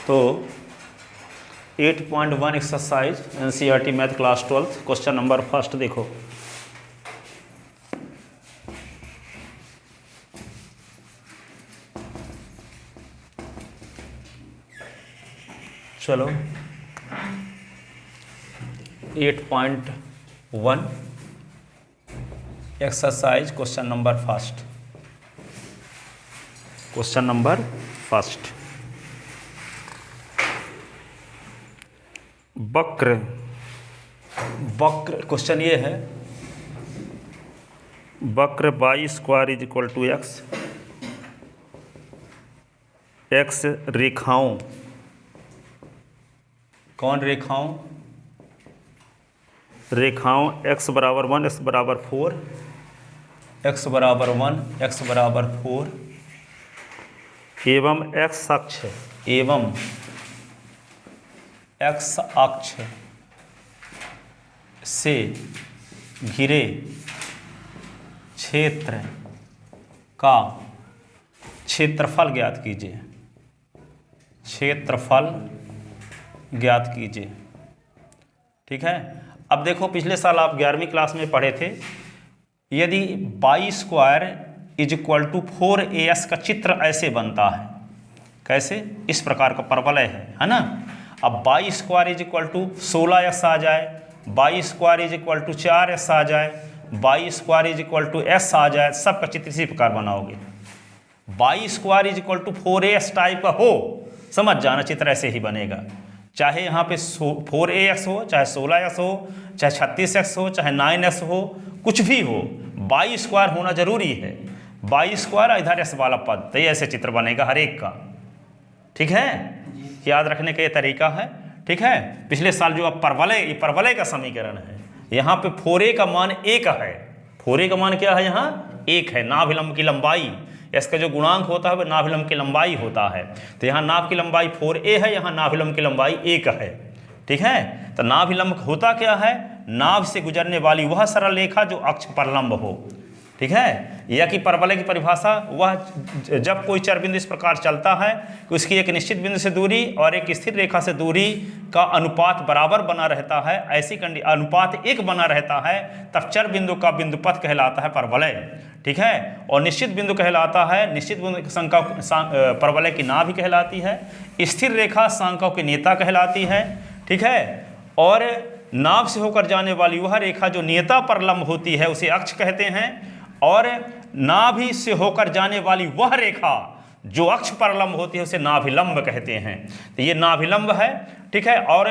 तो 8.1 exercise NCERT math class 12 question number first देखो। चलो 8.1 exercise question number first. Question number first, वक्र question ये है, वक्र y square is equal to x, x रेखाओं, कौन रेखाओं? रेखाओं x बराबर 1, x बराबर 4, x बराबर 1, x बराबर 4 एवं x अक्ष, एवं x अक्ष से घिरे क्षेत्र का क्षेत्रफल ज्ञात कीजिए। क्षेत्रफल ज्ञात कीजिए। ठीक है। अब देखो, पिछले साल आप 11वीं क्लास में पढ़े थे, यदि y square is equal to 4AS का चित्र ऐसे बनता है, कैसे? इस प्रकार का परवलय है ना। अब y square is equal to 16S आ जाए, y square is equal to 4S आ जाए, y square is equal to S आ जाए, सबका चित्र इसी प्रकार बनाओगे। Y square is equal to 4AS type का हो, समझ जाना चित्र ऐसे ही बनेगा। चाहे यहाँ पे 4AS हो, चाहे 16S हो, चाहे 36X हो, चाहे 9S हो, कुछ भी हो, वाई स्क्वायर होना जरूरी है। वाई स्क्वायर इधर S वाला पद, तो ये ऐसे चित्र बनेगा हर एक का। ठीक है, याद रखने का ये तरीका है। ठीक है। पिछले साल जो अब परवलय, ये परवलय का समीकरण है। यहाँ पे 4A का मान 1 है। 4A का मान क्या है? यहाँ 1 है। नाभिलंब की लंबाई, इसका जो गुणांक होता है वह नाभिलंब की लंबाई होता है। तो यहाँ नाभ की लंबाई 4A है, यहाँ नाभिलंब की लंबाई 1 है। ठीक है। तो नाभिलंब होता क्या है? नाभ से गुजरने वाली वह सरल रेखा जो अक्ष पर लंब हो। ठीक है। या कि परवलय की परिभाषा, वह जब कोई चरबिंदु इस प्रकार चलता है कि उसकी एक निश्चित बिंदु से दूरी और एक स्थिर रेखा से दूरी का अनुपात बराबर बना रहता है, ऐसी अनुपात 1 बना रहता है, तब चर बिंदु का बिंदुपथ कहलाता है परवलय। ठीक है। और निश्चित बिंदु कहलाता है, निश्चित बिंदु संख्या परवलय की नाभि कहलाती है, स्थिर रेखा सांख्यों की नेता कहलाती है। ठीक है। और नाभ से होकर जाने वाली वह रेखा जो नियता पर लंब होती है उसे अक्ष कहते हैं, और नाभि से होकर जाने वाली वह रेखा जो अक्ष पर लंब होती है उसे नाभिलंब कहते हैं। तो ये नाभिलंब है। ठीक है। और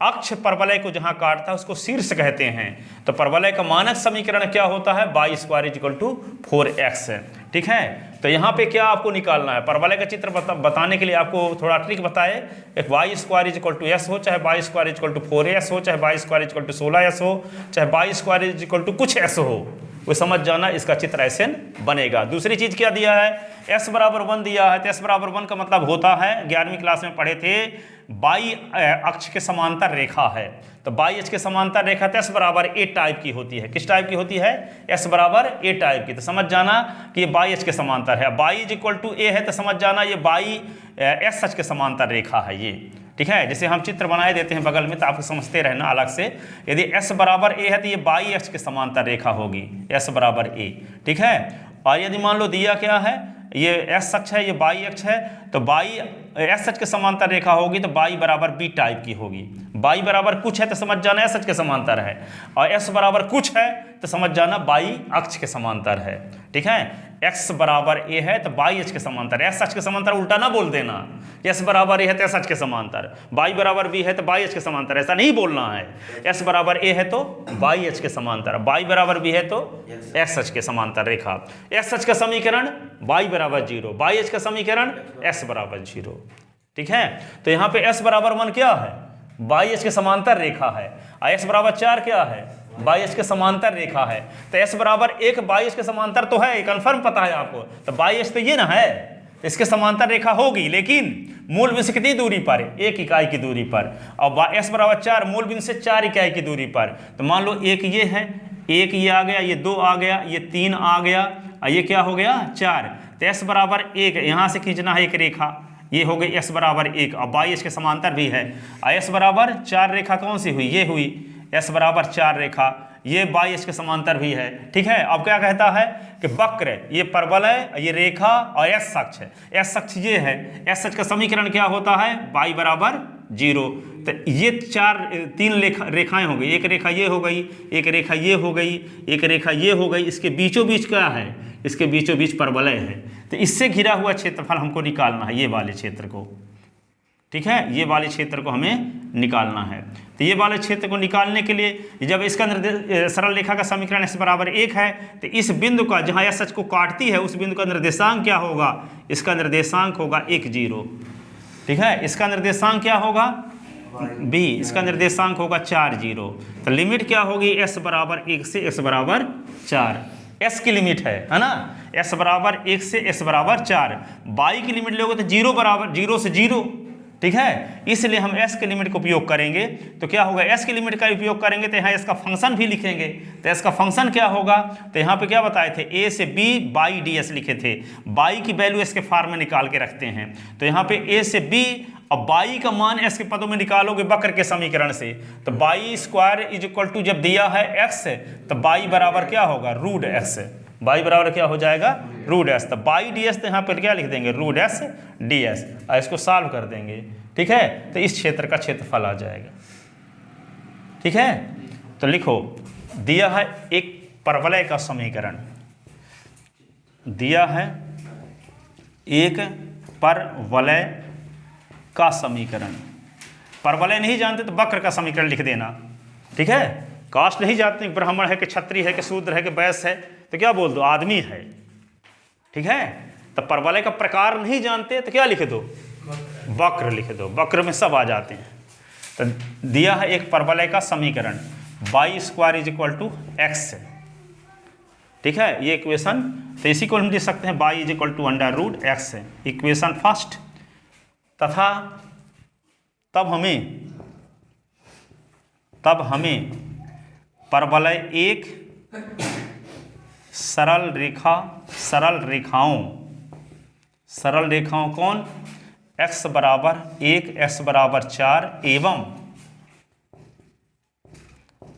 अक्ष परवलय को जहां काटता है उसको शीर्ष कहते हैं। तो परवलय का मानक समीकरण क्या होता है? Y square is equal to 4x। ठीक है। तो यहाँ पे क्या आपको निकालना है? परवलय का चित्र बताने के लिए आपको थोड़ा ट्रिक बताए। एक y square is equal to S हो, चाहे y square is equal to 4AS हो, चाहे y square is equal to 16S हो, चाहे y square is equal to कुछ S हो, वो समझ जाना, इसका चित्र ऐसे बनेगा। दूसरी चीज क्या दिया है? S बराबर 1 दिया है। तो S बराबर 1 का मतलब होता है, 11वीं क्लास में पढ़े थे, वाई अक्ष के समांतर रेखा है। तो वाई अक्ष के समांतर रेखा तो S बराबर A टाइप की होती है। किस टाइप की होती है? S बराबर A टाइप की। तो समझ जाना कि ये वाई अक्ष के समांतर है। Y is equal to A है तो समझ जाना ये वाई S अक्ष के समांतर रेखा है ये। ठीक है। जैसे हम चित्र बनाए देते हैं बगल में, तो आपको समझते रहना अलग से। यदि S बराबर A है तो ये वाई अक्ष के समांतर रेखा होगी, S बराबर A। ठीक है। और यदि मान लो दिया क्या है, ये S अक्ष है, ये वाई अक्ष है, तो वाई S अक्ष के समांतर रेखा होगी तो वाई बराबर B टाइप की होगी। वाई बराबर कुछ है तो समझ जाना S अक्ष के समांतर है, और S बराबर कुछ है तो समझ जाना वाई अक्ष के समांतर है। ठीक है। x बराबर A है तो वाई अक्ष के समांतर, S अक्ष के समांतर उल्टा ना बोल देना। S बराबर A है तो S अक्ष के समांतर, वाई बराबर B है तो वाई अक्ष के समांतर, ऐसा नहीं बोलना है। S बराबर A है तो वाई अक्ष के समांतर, वाई बराबर B है तो x अक्ष के समांतर रेखा। S अक्ष का समीकरण y बराबर 0, वाई अक्ष का समीकरण s बराबर 0। ठीक है। तो यहाँ पे s बराबर 1 क्या है? वाई अक्ष के समांतर रेखा है। और s बराबर 4 क्या है? वाई अक्ष के समांतर रेखा है। तो s बराबर 1 वाई अक्ष के समांतर तो है, कंफर्म पता है आपको। तो वाई अक्ष तो ये ना है, तो इसके समांतर रेखा होगी, लेकिन मूल बिंदु से कितनी दूरी पर? 1 इकाई की दूरी पर। और s बराबर 4 मूल बिंदु से 4 इकाई की दूरी पर। तो मान लो 1 ये है, 1 ये आ गया, ये 2 आ गया, ये 3 आ गया, और ये क्या हो गया? 4। तो s बराबर 1, यहाँ से खींचना है एक रेखा, ये हो गई s बराबर 1। अब बाई इसके समांतर भी है। s बराबर 4 रेखा कौन सी हुई, ये हुई s बराबर 4 रेखा, ये बाई इसके समांतर भी है। ठीक है, अब क्या कहता है कि वक्र, ये परवल है, ये रेखा और s अक्ष है, s अक्ष ये है, s अक्ष का समीकरण क्या होता है, बाई बराबर 0। तो ये तीन रेखाएं हो गई, एक रेखा ये हो गई, एक रेखा ये हो गई, एक रेखा ये हो गई, इसके बीचों बीच क्या है, इसके बीचों बीच परवलय है। तो इससे घिरा हुआ क्षेत्रफल हमको निकालना है, ये वाले क्षेत्र को। ठीक है, ये वाले क्षेत्र को हमें निकालना है। तो ये वाले क्षेत्र को निकालने के लिए जब इसका सरल रेखा का समीकरण s बराबर 1 है, तो इस बिंदु का, जहाँ s अक्ष को काटती है, उस बिंदु का निर्देशांक क्या होगा, इसका निर्देशांक होगा 1 0। ठीक है, इसका निर्देशांक क्या होगा b, इसका निर्देशांक होगा 4 0। तो लिमिट क्या होगी, s बराबर 1 से s बराबर 4, s की लिमिट है ना, s बराबर 1 से s बराबर 4। बाई की लिमिट लोगे तो 0 बराबर 0 से 0। ठीक है, इसलिए हम s के लिमिट का उपयोग करेंगे। तो क्या होगा, s के लिमिट का उपयोग करेंगे तो यहाँ s का फंक्शन भी लिखेंगे। तो s का फंक्शन क्या होगा, तो यहाँ पे क्या बताए थे, a से b बाई ds लिखे थे। बाई की वैल्यू s के फॉर्म में निकाल के रखते हैं। तो यहाँ पे a से b, अब बाई का मान s के पदों में निकालोगे वक्र के समीकरण से। तो y square is equal to, जब दिया है x, तो बाई बराबर क्या होगा, रूट x। बाई बराबर क्या हो जाएगा, रूट s। तो बाई ds, तो यहाँ पर क्या लिख देंगे, रूट s ds, और इसको सॉल्व कर देंगे। ठीक है, तो इस क्षेत्र का क्षेत्रफल आ जाएगा। ठीक है, तो लिखो, दिया है एक परवलय का समीकरण, दिया है एक परवलय का समीकरण। परवलय नहीं जानते तो वक्र का समीकरण लिख देना। ठीक है, कास्ट नहीं जानते, ब्राह्मण है कि क्षत्रिय है कि शूद्र है कि वैश्य है, तो क्या बोल दो, आदमी है। ठीक है, तो परवलय का प्रकार नहीं जानते तो क्या लिख दो, वक्र लिख दो, वक्र में सब आ जाते हैं। तो दिया है एक परवलय का समीकरण, y square is equal to x. ठीक है, ये इक्वेशन, तो इसी को हम लिख सकते हैं, y is equal to under root x, equation first. तथा तब हमें परवलय एक सरल रेखाओं कौन, x बराबर 1, x बराबर 4 एवं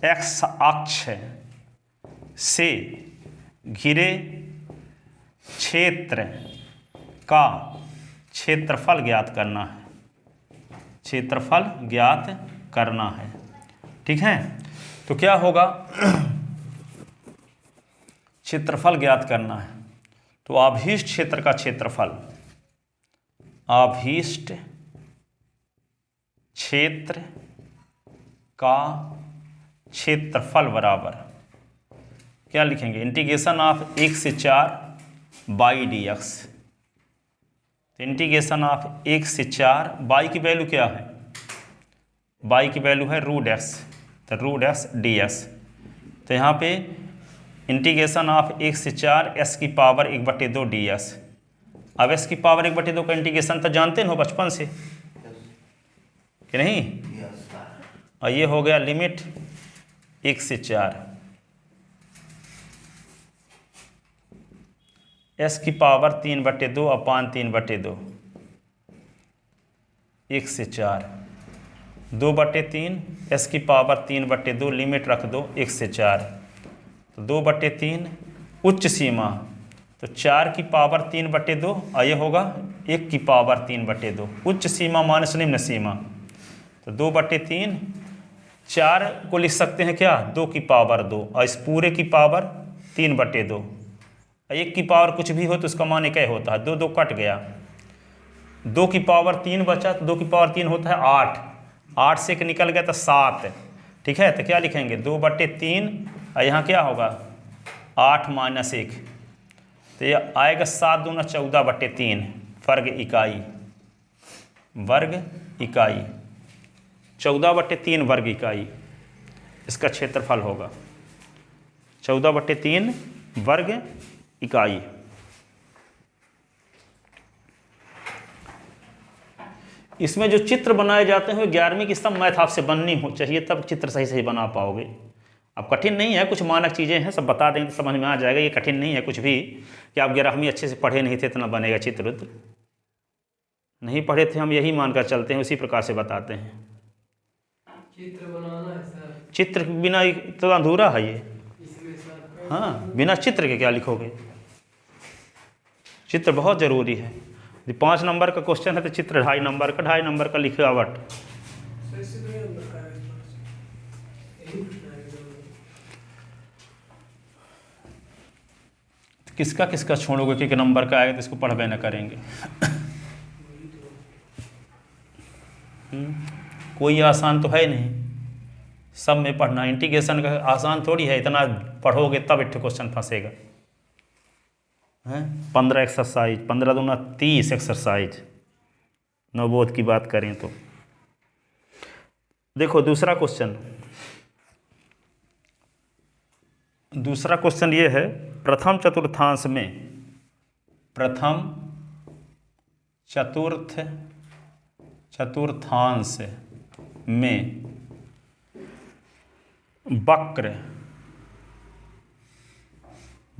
x अक्ष से घिरे क्षेत्र का क्षेत्रफल ज्ञात करना है, क्षेत्रफल ज्ञात करना है। ठीक है, तो क्या होगा, क्षेत्रफल ज्ञात करना है। तो आभीष्ट क्षेत्र का क्षेत्रफल, आभीष्ट क्षेत्र का क्षेत्रफल बराबर क्या लिखेंगे, इंटीग्रेशन ऑफ 1 से 4 बाई dx। इंटीग्रेशन ऑफ 1 से 4, बाई की वैल्यू क्या है, बाई की वैल्यू है रूट x, तो रूट x ds। तो यहाँ पे इंटीग्रेशन ऑफ 1 से 4 s की पावर 1/2 ds। अब s की पावर 1/2 का इंटीग्रेशन तो जानते हो बचपन से कि नहीं, और ये हो गया लिमिट 1 से 4, s की पावर 3/2 अपान 3/2, 1 से 4, 2/3, s की पावर 3/2, लिमिट रख दो 1 से 4, तो 2/3 उच्च सीमा, तो 4 की पावर 3/2, और ये होगा 1 की पावर 3/2, उच्च सीमा माइनस निम्न सीमा, तो 2/3, 4 को लिख सकते हैं क्या, 2 की पावर 2, और इस पूरे की पावर 3/2, 1 की पावर कुछ भी हो तो उसका मान 1 होता है, 2 2 कट गया, 2 की पावर 3 बचा, तो 2 की पावर 3 होता है 8, 8 से 1 निकल गया तो 7। ठीक है, तो क्या लिखेंगे, 2/3, और यहाँ क्या होगा 8 - 1, तो ये आएगा 7 दूना 14/3 वर्ग इकाई, 14/3 वर्ग इकाई इसका क्षेत्रफल होगा, 14/3 वर्ग इकाई। इसमें जो चित्र बनाए जाते हैं 11वीं की सब मैथ आपसे बननी हो चाहिए, तब चित्र सही सही बना पाओगे। अब कठिन नहीं है, कुछ मानक चीज़ें हैं, सब बता देंगे तो समझ में आ जाएगा। ये कठिन नहीं है कुछ भी कि आप 11वीं अच्छे से पढ़े नहीं थे इतना बनेगा चित्र। नहीं पढ़े थे हम, यही मानकर चलते हैं, उसी प्रकार से बताते हैं। चित्र बनाना है सर। चित्र बिना तो अधूरा है ये। इसमें सर हाँ, बिना चित्र के क्या लिखोगे? चित्र बहुत ज़रूरी है। 5 नंबर का क्वेश्चन है तो चित्र 2.5 नंबर का, 2.5 नंबर का लिखावट। सर इससे तो नंबर का है, यही पूछना है सर। किसका किसका छोड़ोगे कि नंबर का आएगा तो इसको पढ़बे न करेंगे। कोई आसान तो है नहीं, सब में पढ़ना। इंटीग्रेशन का आसान थोड़ी है, इतना पढ़ोगे तब एक क्वेश्चन फंसेगा। हैं 15 एक्सरसाइज, 15 दूना 30 एक्सरसाइज, नवबोध की बात करें तो। देखो दूसरा क्वेश्चन, दूसरा क्वेश्चन ये है, प्रथम चतुर्थांश में, प्रथम चतुर्थांश में वक्र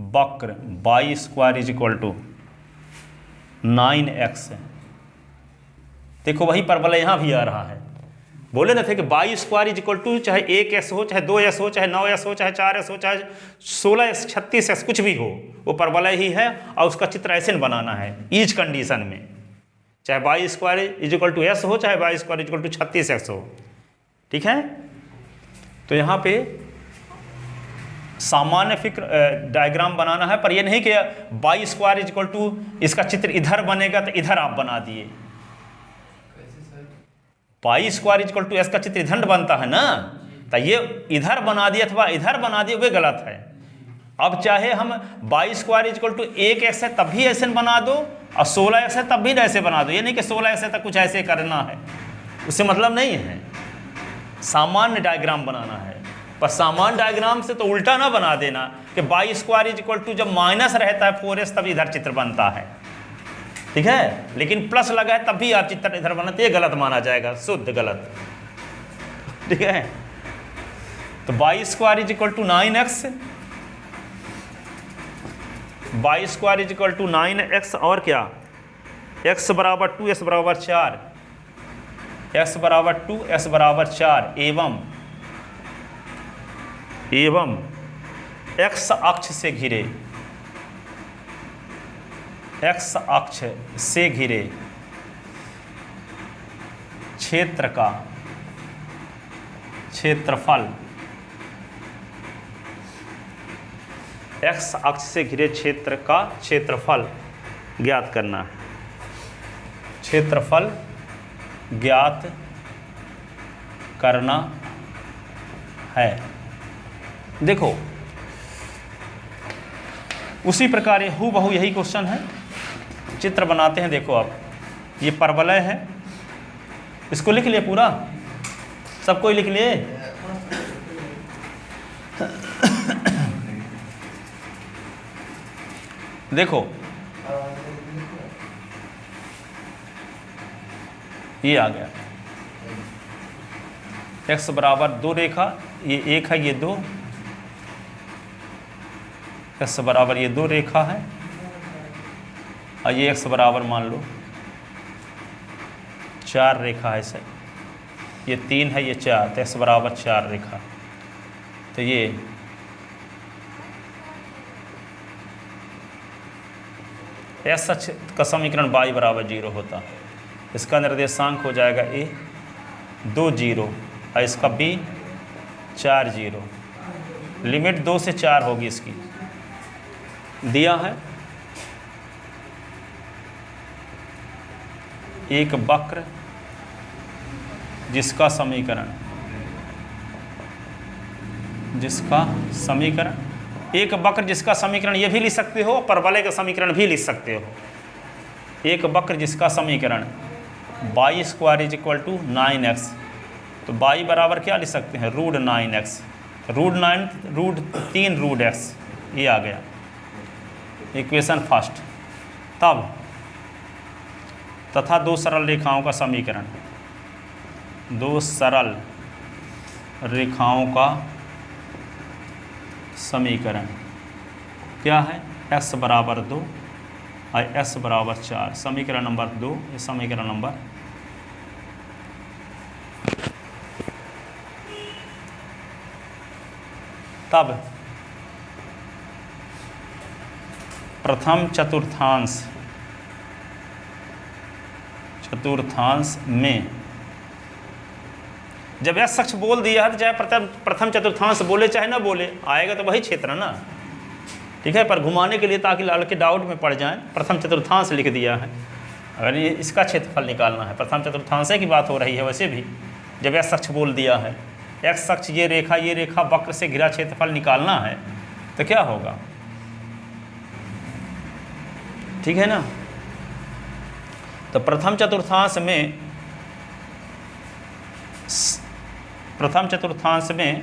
y² is equal to 9x। देखो वही परवलय यहाँ भी आ रहा है। बोले ना थे कि y² इज इक्वल टू चाहे 1x हो, चाहे 2s हो, चाहे 9s हो, चाहे 4s हो, चाहे 16s, 36s, कुछ भी हो, वो परवलय ही है और उसका चित्र ऐसे बनाना है ईच कंडीशन में, चाहे y² is equal to s हो, चाहे y² is equal to 36x हो। ठीक है, तो यहाँ पे सामान्य फिक्र डायग्राम बनाना है, पर ये नहीं कि y² इज इक्वल टू इसका चित्र इधर बनेगा तो इधर आप बना दिए। कैसे sir? y² is equal to s का चित्र इधर बनता है ना, तो ये इधर बना दिए अथवा इधर बना दिए, वे गलत है। अब चाहे हम y² is equal to 1x है तब भी ऐसे बना दो, और 16x है तब भी ऐसे बना दो। ये नहीं कि 16x है तक कुछ ऐसे करना है, उससे मतलब नहीं है। सामान्य डायग्राम बनाना है, पर सामान्य डायग्राम से तो उल्टा ना बना देना कि y² इज इक्वल टू जब माइनस रहता है 4s तब इधर चित्र बनता है। ठीक है, लेकिन प्लस लगा है तब भी आप चित्र इधर बनाते, ये गलत माना जाएगा, शुद्ध गलत। ठीक है, तो y² is equal to 9x, y² is equal to 9x, और क्या, x बराबर 2, s बराबर 4, x बराबर 2, s बराबर 4, एवं x अक्ष से घिरे, x अक्ष से घिरे क्षेत्र का क्षेत्रफल, x अक्ष से घिरे क्षेत्र का क्षेत्रफल ज्ञात करना है। क्षेत्रफल ज्ञात करना है। देखो उसी प्रकार हूबहू यही क्वेश्चन है, चित्र बनाते हैं। देखो आप, ये परवलय है, इसको लिख लिए पूरा, सब कोई लिख लिए। देखो ये आ गया, x बराबर 2 रेखा, ये 1 है, ये 2, x बराबर ये 2 रेखा है, और ये x बराबर मान लो 4 रेखा है सर, ये 3 है, ये 4, तो x बराबर 4 रेखा। तो ये s अक्ष का समीकरण y बराबर 0 होता, इसका निर्देशांक हो जाएगा a 2 0 और इसका b 4 0, लिमिट 2 से 4 होगी इसकी। दिया है एक वक्र जिसका समीकरण एक वक्र जिसका समीकरण ये भी लिख सकते हो, परवलय का समीकरण भी लिख सकते हो। एक वक्र जिसका समीकरण y² is equal to 9x, तो y बराबर क्या लिख सकते हैं, root 9x, root 3 root x, ये आ गया इक्वेशन फर्स्ट। तब तथा 2 सरल रेखाओं का समीकरण, 2 सरल रेखाओं का समीकरण क्या है, x बराबर 2 और s बराबर 4। समीकरण नंबर 2, ये समीकरण नंबर तब प्रथम चतुर्थांश में जब s अक्ष बोल दिया है तो चाहे प्रथम चतुर्थांश बोले चाहे ना बोले, आएगा तो वही क्षेत्र ना, ठीक है। पर घुमाने के लिए ताकि लाल के डाउट में पड़ जाएं, प्रथम चतुर्थांश लिख दिया है। अगर ये इसका क्षेत्रफल निकालना है, प्रथम चतुर्थांश की बात हो रही है वैसे भी, जब x अक्ष बोल दिया है, x अक्ष ये रेखा वक्र से घिरा क्षेत्रफल निकालना है तो क्या होगा, ठीक है ना। तो प्रथम चतुर्थांश में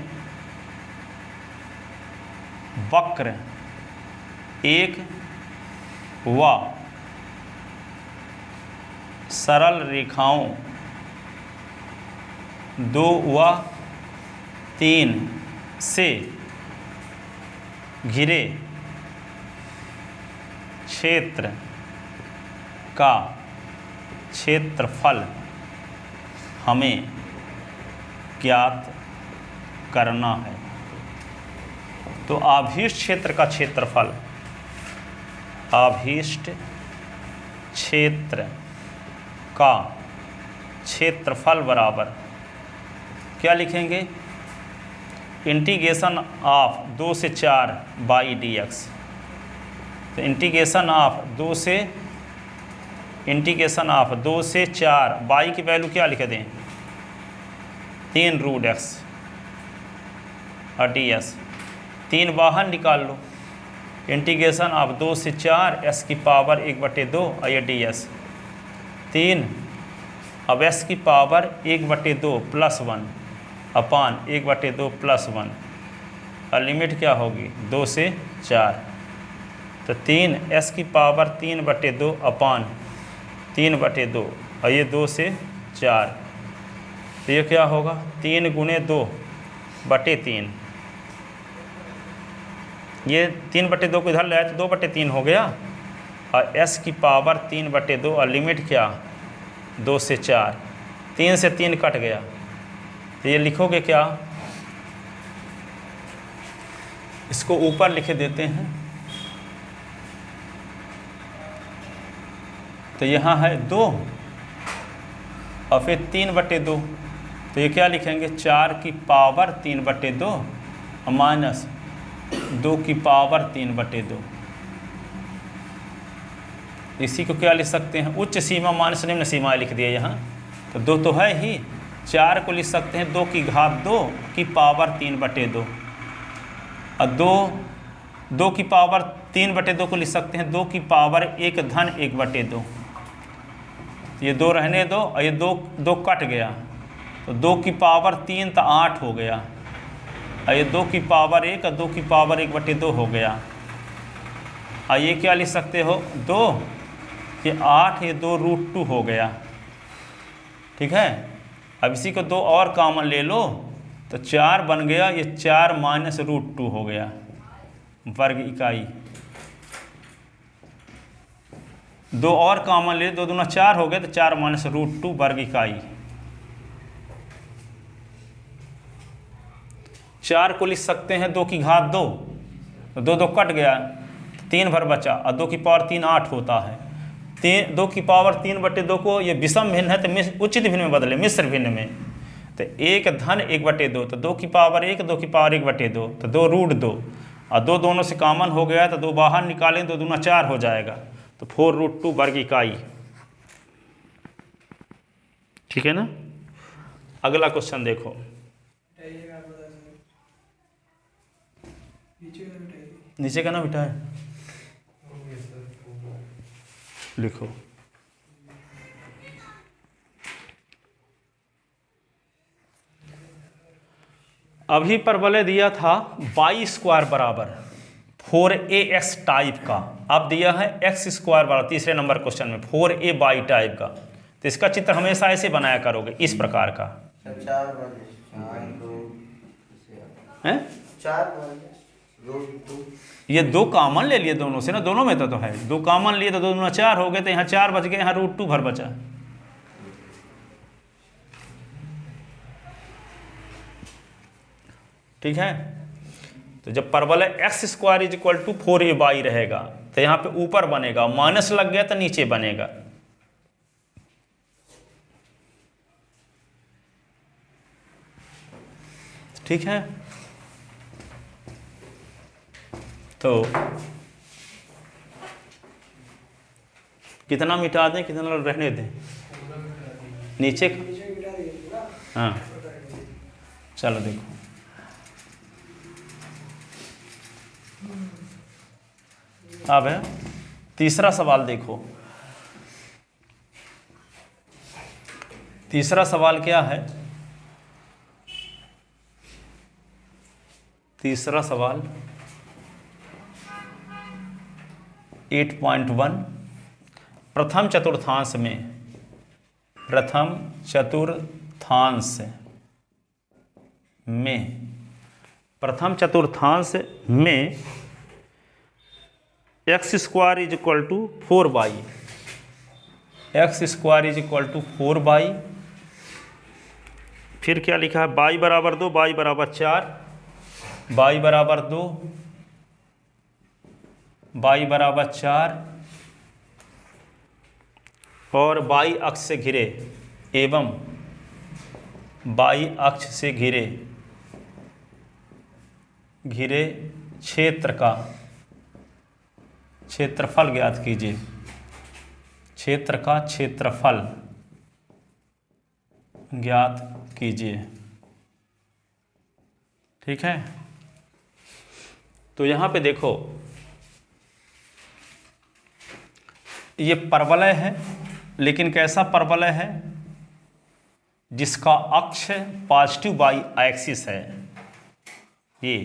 वक्र 1 व सरल रेखाओं 2 व 3 से घिरे क्षेत्र का क्षेत्रफल हमें ज्ञात करना है। तो आभीष्ट क्षेत्र का क्षेत्रफल, आभीष्ट क्षेत्र का क्षेत्रफल बराबर क्या लिखेंगे, इंटीग्रेशन ऑफ 2 से 4 बाई dx। तो इंटीग्रेशन ऑफ 2 से 4 बाई की वैल्यू क्या लिख दें, 3 रूट x और ds। 3 बाहर निकाल लो, इंटीग्रेशन ऑफ 2 से 4 s की पावर 1/2 और ये ds 3। अब s की पावर 1/2 प्लस 1 अपान 1/2 प्लस 1 और लिमिट क्या होगी 2 से 4। तो 3 s की पावर 3/2 अपान 3/2 और ये 2 से 4। तो ये क्या होगा 3 गुणे 2/3, ये 3/2 को इधर ले आए तो 2/3 हो गया और s की पावर 3/2 और लिमिट क्या 2 से 4। 3 से 3 कट गया तो ये लिखोगे क्या, इसको ऊपर लिखे देते हैं। तो यहाँ है 2 और फिर 3/2, तो ये क्या लिखेंगे 4 की पावर 3/2 और माइनस 2 की पावर 3/2। इसी को क्या लिख सकते हैं, उच्च सीमा माइनस निम्न सीमा लिख दिया यहाँ। तो 2 तो है ही, 4 को लिख सकते हैं 2 की घात 2 की पावर 3/2 और 2 की पावर 3/2 को लिख सकते हैं 2 की पावर 1 धन 1/2। ये 2 रहने दो और ये 2 कट गया तो 2 की पावर 3 तो 8 हो गया और ये 2 की पावर 1 और 2 की पावर 1/2 हो गया। और ये क्या लिख सकते हो 2 ये 8, ये 2 रूट 2 हो गया, ठीक है। अब इसी को 2 और कॉमन ले लो तो 4 बन गया, ये 4 माइनस रूट 2 हो गया वर्ग इकाई। 2 और कॉमन ले, 2 दूना 4 हो गया तो 4 माइनस रूट 2 वर्ग इकाई। 4 को लिख सकते हैं 2 की घात 2, तो 2 कट गया, 3 भर बचा और 2 की पावर 3 8 होता है। 2 की पावर 3/2 को ये विषम भिन्न है तो उचित भिन्न में बदले, मिश्र भिन्न में। तो 1 धन 1/2 तो 2 की पावर 1, 2 की पावर 1/2 तो 2 रूट 2 और 2 दोनों से कॉमन हो गया तो 2 बाहर निकालें, 2 दूना 4 हो जाएगा तो 4 रूट 2 वर्ग इकाई, ठीक है ना। अगला क्वेश्चन देखो, नीचे का ना बेटा है, लिखो अभी परवलय दिया था y² बराबर 4ax टाइप का, अब दिया है x² बराबर तीसरे नंबर क्वेश्चन में 4a टाइप का। तो इसका चित्र हमेशा ऐसे बनाया करोगे, इस प्रकार का ये 2 कॉमन ले लिए दोनों से ना, दोनों में तो है 2 कॉमन लिए तो 2 दूना 4 हो गए, तो यहाँ 4 बच गए, यहाँ √2 भर बचा। ठीक है, तो जब परवलय x² = 4a/, रहेगा तो यहाँ पे ऊपर बनेगा, माइनस लग गया तो नीचे बनेगा। ठीक है, तो कितना मिटा दें, कितना रहने दें, नीचे हाँ चलो देखो, अब है तीसरा सवाल। देखो तीसरा सवाल क्या है, तीसरा सवाल 8.1 प्रथम चतुर्थांश में, प्रथम चतुर्थांश में, प्रथम चतुर्थांश में x² = 4y, x² = 4y, फिर क्या लिखा है, y = 2, y = 4, y = 2, y = 4 और y अक्ष से घिरे एवं y अक्ष से घिरे क्षेत्र का क्षेत्रफल ज्ञात कीजिए, क्षेत्र का क्षेत्रफल ज्ञात कीजिए। ठीक है, तो यहाँ पे देखो ये परवलय है, लेकिन कैसा परवलय है, जिसका अक्ष पॉजिटिव y एक्सिस है ये।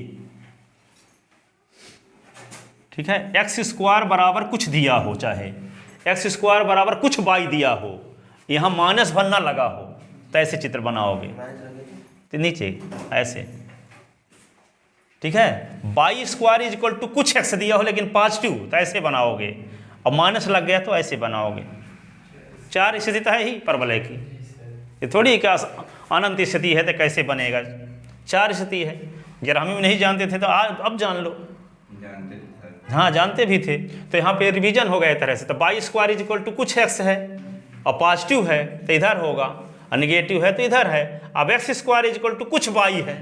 ठीक है, x² बराबर कुछ दिया हो, चाहे x² बराबर कुछ y दिया हो, यहाँ माइनस बनना लगा हो, तो ऐसे चित्र बनाओगे, तो नीचे ऐसे। ठीक है, y² = कुछ x दिया हो लेकिन पॉजिटिव, तो ऐसे बनाओगे, और माइनस लग गया तो ऐसे बनाओगे। 4 स्थिति तो है ही परवलय की, ये थोड़ी क्या अनंत स्थिति है तो कैसे बनेगा, 4 स्थिति है। जरा हम भी नहीं जानते थे तो अब जान लो, हाँ जानते भी थे, तो यहाँ पे रिवीजन हो गया तरह से। तो y² = कुछ x है और पॉजिटिव है तो इधर होगा, और निगेटिव है तो इधर है। अब x² = कुछ y है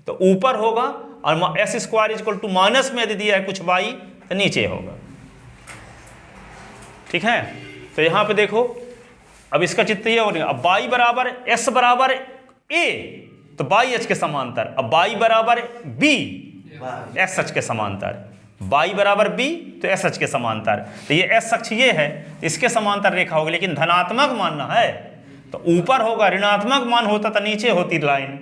तो ऊपर होगा, और x² = माइनस में यदि दिया है कुछ y तो नीचे होगा। ठीक है, तो यहाँ पे देखो अब इसका चित्र ये हो रहा है। अब y = s = a तो y h के समांतर, अब y = b s h के समांतर, y = b तो एस एच के समांतर, तो ये एस अक्ष ये है, इसके समांतर रेखा होगी, लेकिन धनात्मक मानना है तो ऊपर होगा, ऋणात्मक मान होता तो नीचे होती लाइन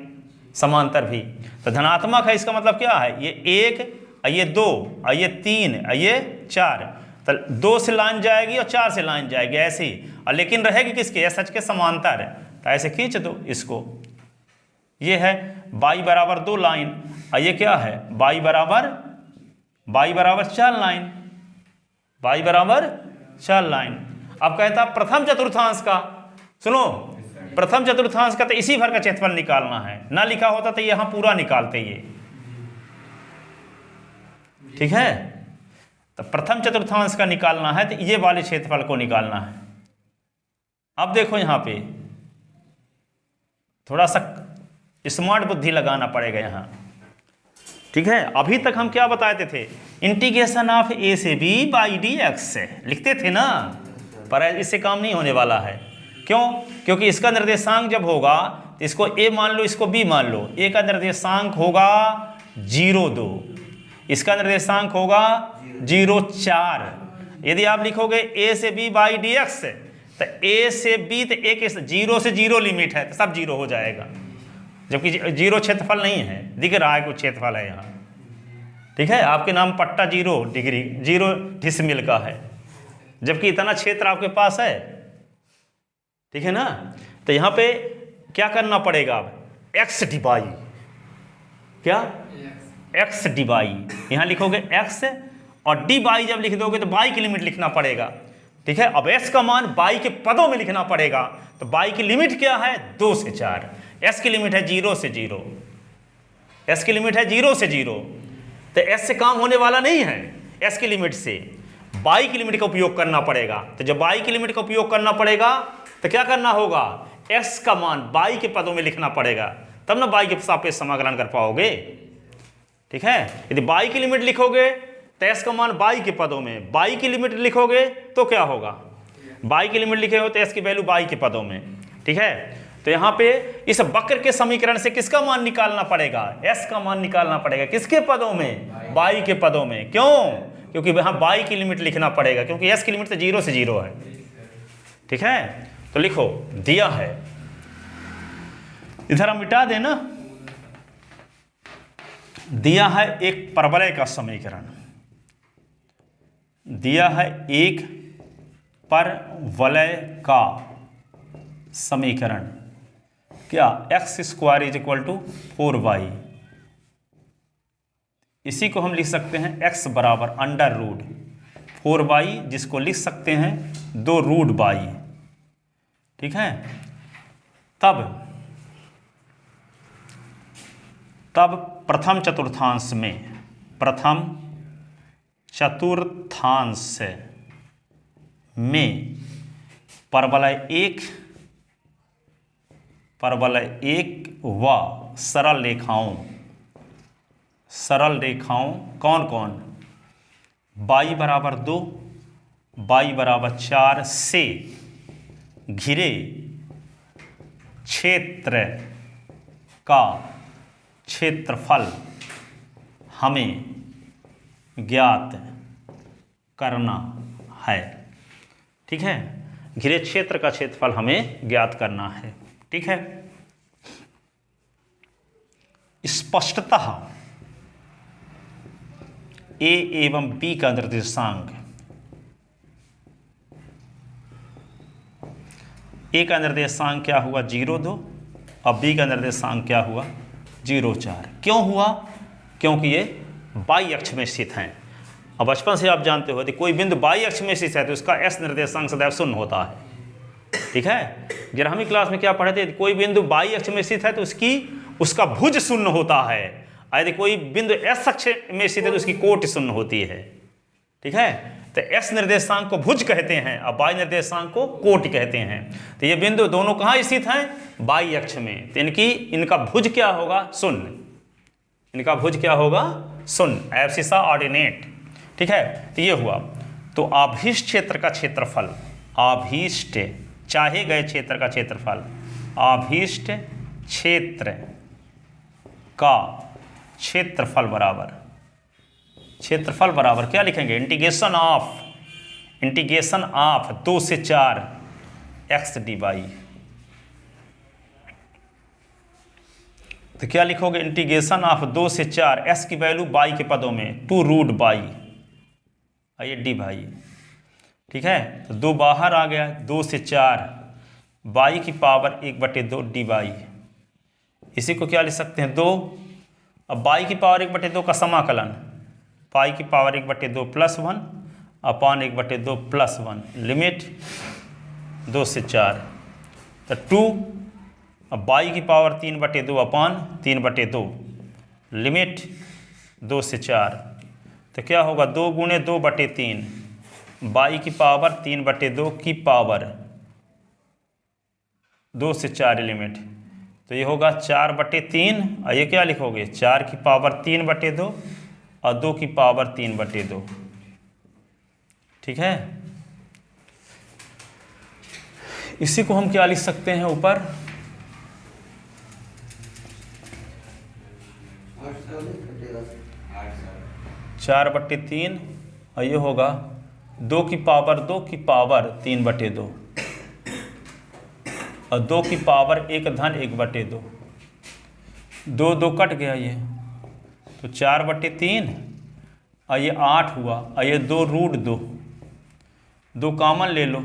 समांतर भी। तो धनात्मक है, इसका मतलब क्या है, ये 1, ये 2, ये 3, ये 4, तो 2 से लाइन जाएगी और 4 से लाइन जाएगी ऐसे ही, और लेकिन रहेगी किसके, एस एच के समांतर। तो ऐसे खींच दो इसको, ये है y = 2 लाइन, और ये क्या है, y = 4 लाइन, y = 4 लाइन। अब कहता प्रथम चतुर्थांश का, सुनो प्रथम चतुर्थांश का तो इसी भर का क्षेत्रफल निकालना है, ना लिखा होता तो यहां पूरा निकालते ये। ठीक है, तो प्रथम चतुर्थांश का निकालना है तो ये वाले क्षेत्रफल को निकालना है। अब देखो यहां पे थोड़ा सा स्मार्ट बुद्धि लगाना पड़ेगा यहाँ। ठीक है, अभी तक हम क्या बताते थे, इंटीग्रेशन ऑफ a से b बाई dx लिखते थे ना, पर इससे काम नहीं होने वाला है। क्यों, क्योंकि इसका निर्देशांक जब होगा तो इसको a मान लो, इसको b मान लो। a का निर्देशांक होगा 0,2, इसका निर्देशांक होगा 0,4। यदि आप लिखोगे a से b बाई dx तो a से b तो एक 0 से 0 लिमिट है, तो सब 0 हो जाएगा, जबकि 0 क्षेत्रफल नहीं है, दिख रहा है कुछ क्षेत्रफल है यहाँ। ठीक है, आपके नाम पट्टा 0 डिग्री 0 डिसमिल का है, जबकि इतना क्षेत्र आपके पास है। ठीक है ना, तो यहाँ पे क्या करना पड़ेगा, अब x डिवाई क्या एक्स डी वाई, यहाँ लिखोगे एक्स और डी वाई जब लिख दोगे तो वाई की लिमिट लिखना पड़ेगा। ठीक है, अब एस का मान वाई के पदों में लिखना पड़ेगा। तो वाई की लिमिट क्या है? 2 से 4। एस की लिमिट है 0 से 0, एस की लिमिट है 0 से 0। तो एस से काम होने वाला नहीं है, एस की लिमिट से वाई की लिमिट का उपयोग करना पड़ेगा। तो जब वाई की लिमिट का उपयोग करना पड़ेगा तो क्या करना होगा? एस का मान वाई के पदों में लिखना पड़ेगा, तब ना वाई के सापेक्ष समाकलन कर पाओगे। ठीक है, यदि वाई की लिमिट लिखोगे तो एस का मान वाई के पदों में, वाई की लिमिट लिखोगे तो क्या होगा? वाई की लिमिट लिखे हो तो एस की वैल्यू वाई के पदों में। ठीक है, तो यहाँ पे इस वक्र के समीकरण से किसका मान निकालना पड़ेगा? एस का मान निकालना पड़ेगा। किसके पदों में? वाई के पदों में। क्यों? क्योंकि वहाँ वाई की लिमिट लिखना पड़ेगा, क्योंकि एस की लिमिट तो 0 से 0 है। ठीक है, तो लिखो दिया है, इधर हम मिटा देना। दिया है एक परवलय का समीकरण, दिया है एक परवलय का समीकरण। क्या? X square is equal to 4y। इसी को हम लिख सकते हैं x बराबर अंडर रूट 4y, जिसको लिख सकते हैं 2 रूट y। ठीक है, तब प्रथम चतुर्थांश में परवलय एक व सरल रेखाओं कौन कौन? y बराबर 2, y बराबर 4 से घिरे क्षेत्र का क्षेत्रफल हमें ज्ञात करना है। ठीक है, घिरे क्षेत्र का क्षेत्रफल हमें ज्ञात करना है। ठीक है, स्पष्टतः ए एवं बी का निर्देशांक, ए का निर्देशांक क्या हुआ? 0, 2 और बी का निर्देशांक क्या हुआ? 0, 4। क्यों हुआ? क्योंकि ये वाई अक्ष में स्थित हैं। अब बचपन से आप जानते हो कि कोई बिंदु वाई अक्ष में स्थित है तो उसका एस निर्देशांक सदैव 0 होता है। ठीक है, 11वीं क्लास में क्या पढ़े थे? कोई बिंदु वाई अक्ष में स्थित है तो उसका भुज 0 होता है, यदि कोई बिंदु एस अक्ष में स्थित है तो उसकी कोटि 0 होती है। ठीक है, तो एस निर्देशांक को भुज कहते हैं और वाई निर्देशांक को कोटि कहते हैं। तो ये बिंदु दोनों कहाँ स्थित हैं? वाई अक्ष में। तो इनका भुज क्या होगा? 0। इनका भुज क्या होगा? 0, एब्सिसा ऑर्डिनेट। ठीक है, तो ये हुआ। तो आभीष्ट क्षेत्र का क्षेत्रफल, आभीष्ट चाहे गए क्षेत्र का क्षेत्रफल, आभीष्ट क्षेत्र का क्षेत्रफल बराबर क्या लिखेंगे? इंटीग्रेशन ऑफ 2 से 4 एक्स डी वाई। तो क्या लिखोगे? इंटीग्रेशन ऑफ 2 से 4 एस की वैल्यू वाई के पदों में 2 रूट वाई, आइए डी वाई। ठीक है, तो 2 बाहर आ गया, 2 से 4 वाई की पावर 1/2 डी वाई। इसी को क्या लिख सकते हैं? 2। अब वाई की पावर 1/2 का समाकलन, पाई की पावर 1/2 + 1 अपॉन 1/2 + 1 लिमिट 2 से 4। तो 2, अब वाई की पावर 3/2 अपॉन 3/2 लिमिट 2 से 4। तो क्या होगा? 2 × 2/3 वाई की पावर 3/2 की पावर 2 से 4 लिमिट। तो ये होगा 4/3 और ये क्या लिखोगे? 4 की पावर 3/2 और 2 की पावर 3/2। ठीक है, इसी को हम क्या लिख सकते हैं ऊपर? 4/3 और ये होगा 2 की पावर 2 की पावर 3/2 और 2 की पावर 1 धन 1/2। 2 2 कट गया ये, तो 4/3 और ये 8 हुआ और ये 2 रूट 2 कॉमन ले लो।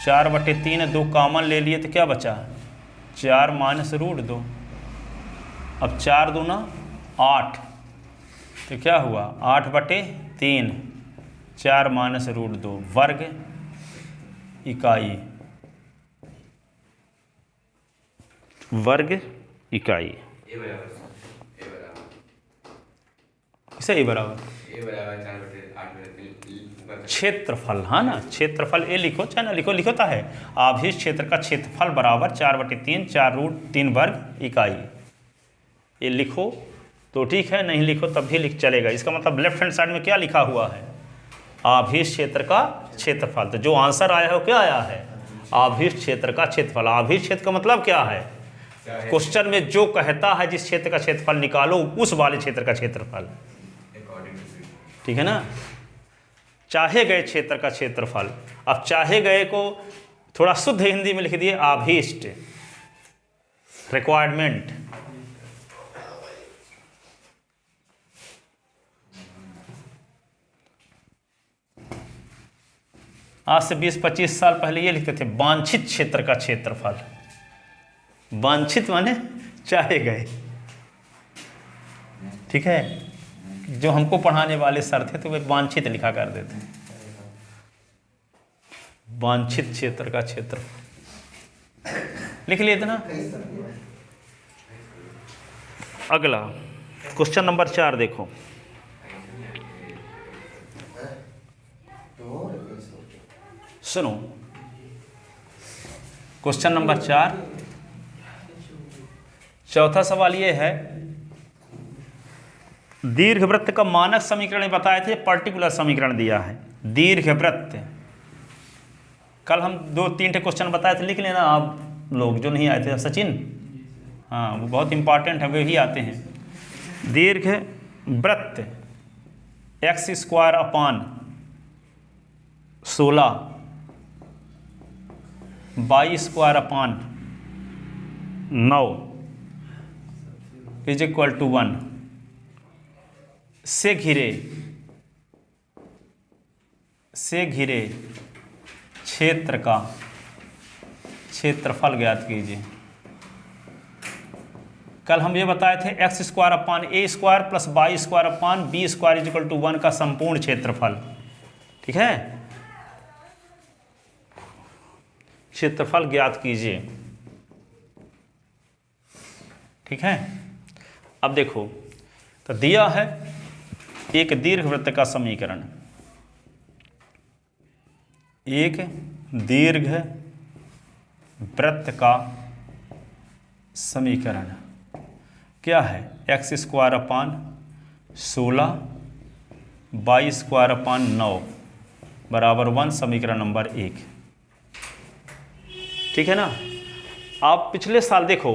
4/3 2 कॉमन ले लिए तो क्या बचा? 4 - √2। अब 4 दूना 8 तो क्या हुआ 8/3 4 माइनस रूट 2 वर्ग इकाई इसे ए बराबर क्षेत्रफल, हाँ ना, क्षेत्रफल ए लिखो चाहे ना लिखो, लिखो तो है आभीष क्षेत्र का क्षेत्रफल बराबर 4/3 4 रूट 3 वर्ग इकाई। ये लिखो तो ठीक है, नहीं लिखो तब भी लिख चलेगा। इसका मतलब लेफ्ट हैंड साइड में क्या लिखा हुआ है, आभीष क्षेत्र का क्षेत्रफल। तो जो आंसर आया है वो क्या आया है, आभीष क्षेत्र का क्षेत्रफल। आभीष क्षेत्र का मतलब क्या है, क्वेश्चन में जो कहता है जिस क्षेत्र का क्षेत्रफल निकालो उस वाले क्षेत्र का क्षेत्रफल, ठीक है ना। चाहे गए क्षेत्र का क्षेत्रफल। अब चाहे गए को थोड़ा शुद्ध हिंदी में लिख दिए आभीष्ट, रिक्वायरमेंट। आज से 20-25 साल पहले ये लिखते थे वांछित क्षेत्र का क्षेत्रफल। वांछित माने चाहे गए, ठीक है। जो हमको पढ़ाने वाले सर थे तो वे वांछित लिखा कर देते, वांछित क्षेत्र का क्षेत्र लिख लिए थे ना। अगला क्वेश्चन नंबर 4 देखो। सुनो क्वेश्चन नंबर 4, चौथा सवाल ये है, दीर्घवृत्त का मानक समीकरण बताए थे, पर्टिकुलर समीकरण दिया है। दीर्घवृत्त, कल हम 2-3 क्वेश्चन बताए थे, लिख लेना आप लोग जो नहीं आए थे। सचिन, हाँ वो बहुत इंपॉर्टेंट है, वे ही आते हैं। दीर्घवृत्त x² / 16 y² / 9 = 1 से घिरे क्षेत्र का क्षेत्रफल ज्ञात कीजिए। कल हम ये बताए थे x² / a² + y² / b² = 1 का संपूर्ण क्षेत्रफल, ठीक है। क्षेत्रफल ज्ञात कीजिए, ठीक है। अब देखो तो दिया है एक दीर्घवृत्त का समीकरण, एक दीर्घवृत्त का समीकरण क्या है, x² / 16 y² / 9 = 1, समीकरण नंबर 1, ठीक है ना। आप पिछले साल देखो,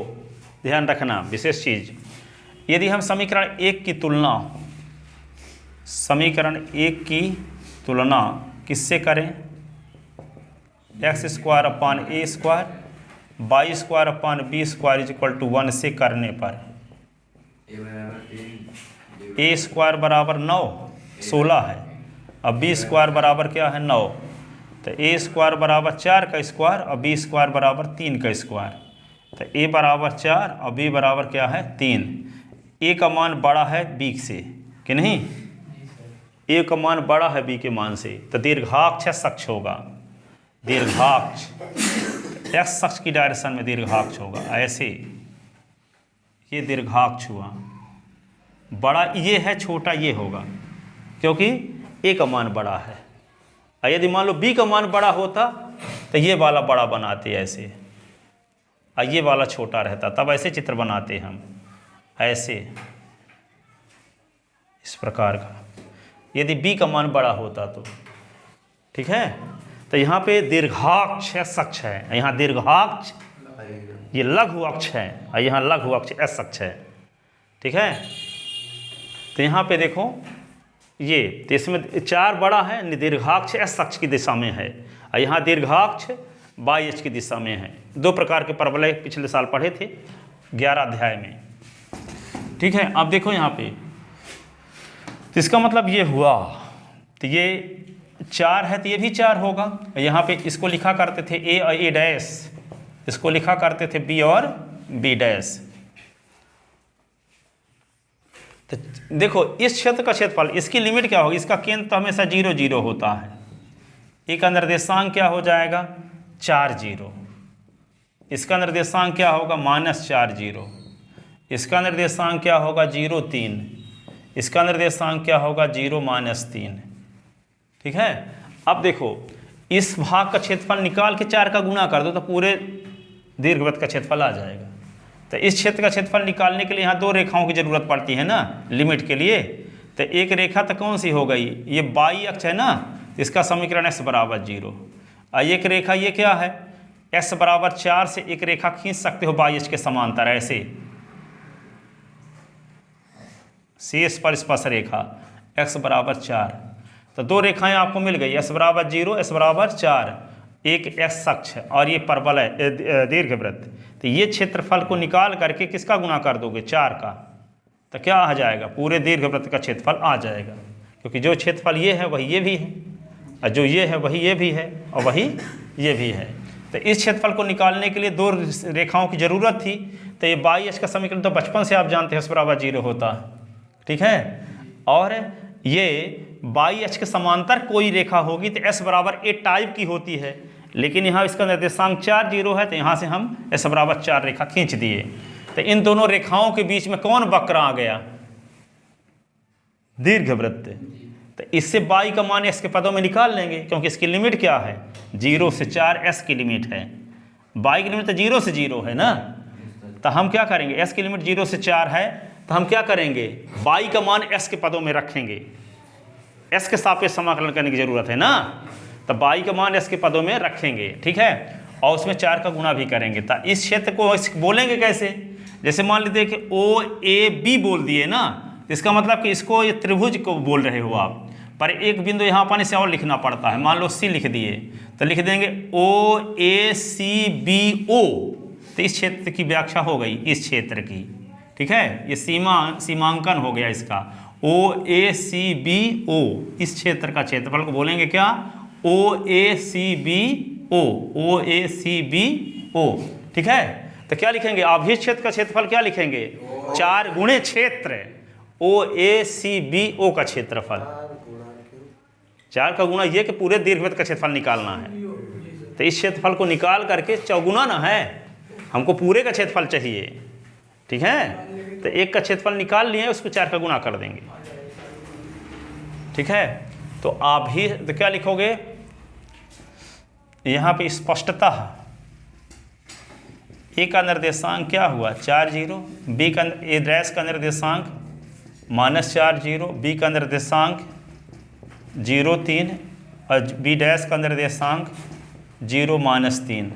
ध्यान रखना विशेष चीज, यदि हम समीकरण 1 की तुलना किससे करें, x² / a² y² / b² = 1 से करने पर a² बराबर 9 16 है, अब b² बराबर क्या है 9, तो a² बराबर 4 का स्क्वायर और b² बराबर 3 का स्क्वायर, तो a बराबर 4 और b बराबर क्या है 3। a का मान बड़ा है b से कि नहीं, a का मान बड़ा है b के मान से, तो दीर्घाक्ष सक्ष होगा। दीर्घाक्ष x अक्ष की डायरेक्शन में दीर्घाक्ष होगा, ऐसे ये दीर्घाक्ष हुआ। बड़ा ये है, छोटा ये होगा, क्योंकि a का मान बड़ा है। यदि मान लो b का मान बड़ा होता तो ये वाला बड़ा बनाते ऐसे, और ये वाला छोटा रहता, तब ऐसे चित्र बनाते हम, ऐसे इस प्रकार का, यदि b का मान बड़ा होता तो, ठीक है। तो यहाँ पे दीर्घाक्ष सक्ष है, यहाँ दीर्घाक्ष ये लघु अक्ष है और यहाँ लघु अक्ष एस अक्ष है, ठीक है। तो यहाँ पे देखो ये, तो इसमें 4 बड़ा है, दीर्घाक्ष एस अक्ष की दिशा में है और यहाँ दीर्घाक्ष वाई अक्ष की दिशा में है। 2 प्रकार के परवलय पिछले साल पढ़े थे 11 अध्याय में, ठीक है। अब देखो यहाँ पे, तो इसका मतलब ये हुआ, तो ये 4 है तो ये भी 4 होगा। यहाँ पे इसको लिखा करते थे a और a', इसको लिखा करते थे b और b'। तो देखो इस क्षेत्र का क्षेत्रफल, इसकी लिमिट क्या होगी, इसका केंद्र तो हमेशा 0 0 होता है, इसका निर्देशांक क्या हो जाएगा 4 0, इसका निर्देशांक क्या होगा -4 0, इसका निर्देशांक क्या होगा 0 3, इसका निर्देशांक क्या होगा 0 -3। ठीक है, अब देखो इस भाग का क्षेत्रफल निकाल के 4 का गुणा कर दो तो पूरे दीर्घवृत्त का क्षेत्रफल आ जाएगा। तो इस क्षेत्र का क्षेत्रफल निकालने के लिए यहाँ 2 रेखाओं की जरूरत पड़ती है ना लिमिट के लिए। तो एक रेखा तो कौन सी हो गई, ये बाई अक्ष है ना, इसका समीकरण x बराबर 0। और एक रेखा ये क्या है, x बराबर 4 से एक रेखा खींच सकते हो बाई अक्ष के समांतर, ऐसे शीर्ष पर स्पर्श रेखा x बराबर 4। तो 2 रेखाएं आपको मिल गई, s बराबर 0, s बराबर 4, एक x अक्ष और ये परवलय दीर्घवृत्त। तो ये क्षेत्रफल को निकाल करके किसका गुणा कर दोगे 4 का, तो क्या आ जाएगा पूरे दीर्घवृत्त का क्षेत्रफल आ जाएगा, क्योंकि जो क्षेत्रफल ये है वही ये भी है, और जो ये है वही ये भी है, और वही ये भी है। तो इस क्षेत्रफल को निकालने के लिए 2 रेखाओं की जरूरत थी। तो ये बाई अक्ष का समीकरण तो बचपन से आप जानते हैं s बराबर 0 होता है। ठीक है, और ये बाई अक्ष के समांतर कोई रेखा होगी तो s बराबर a टाइप की होती है, लेकिन यहाँ इसका निर्देशांक 4 0 है, तो यहाँ से हम s बराबर 4 रेखा खींच दिए। तो इन दोनों रेखाओं के बीच में कौन वक्र आ गया, दीर्घवृत्त। तो इससे बाई का मान s के पदों में निकाल लेंगे, क्योंकि इसकी लिमिट क्या है 0 से 4, s की लिमिट है, बाई की लिमिट तो 0 से 0 है ना। तो हम क्या करेंगे, s की लिमिट 0 से 4 है, तो हम क्या करेंगे बाई का मान s के पदों में रखेंगे, s के सापेक्ष समाकलन करने की जरूरत है ना। तो बाई का मान s के पदों में रखेंगे, ठीक है, और उसमें 4 का गुणा भी करेंगे। तो इस क्षेत्र को बोलेंगे कैसे, जैसे मान लीजिए कि OAB बोल दिए ना, इसका मतलब कि इसको ये त्रिभुज को बोल रहे हो आप, पर एक बिंदु यहाँ पर इसे और लिखना पड़ता है, मान लो C लिख दिए, तो लिख देंगे OACBO। तो इस क्षेत्र की व्याख्या हो गई इस क्षेत्र की, ठीक है, ये सीमांकन हो गया इसका OACBO। इस क्षेत्र का क्षेत्रफल को बोलेंगे क्या OACBO, OACBO। ठीक है, तो क्या लिखेंगे आभीष्ट क्षेत्र का क्षेत्रफल क्या लिखेंगे 4 गुणे क्षेत्र OACBO का क्षेत्रफल। 4 का गुणा ये कि पूरे दीर्घवृत्त का क्षेत्रफल निकालना है। तो इस क्षेत्रफल को निकाल करके चौगुना ना है, हमको पूरे का क्षेत्रफल चाहिए। ठीक है, तो 1 का क्षेत्रफल निकाल लिए, उसको 4 का गुणा कर देंगे। ठीक है, तो आप ही तो क्या लिखोगे यहाँ पे स्पष्टतः A का निर्देशांक क्या हुआ 4 0, B का A डैश का निर्देशांक -4 0, B का निर्देशांक 0 3 और B डैश का निर्देशांक 0 -3।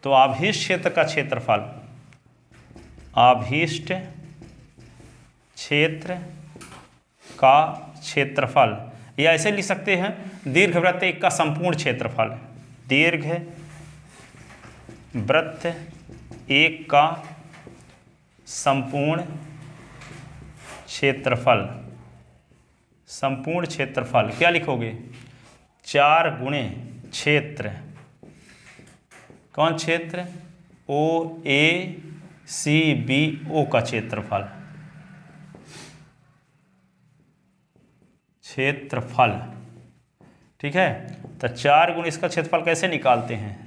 तो आभीष्ट क्षेत्र का क्षेत्रफल, आभीष्ट क्षेत्र का क्षेत्रफल, या ऐसे लिख सकते हैं दीर्घवृत्त 1 का संपूर्ण क्षेत्रफल, दीर्घवृत्त 1 का संपूर्ण क्षेत्रफल। संपूर्ण क्षेत्रफल क्या लिखोगे 4 गुणे क्षेत्र, कौन क्षेत्र OACBO का क्षेत्रफल, क्षेत्रफल। ठीक है, तो 4 गुण इसका क्षेत्रफल कैसे निकालते हैं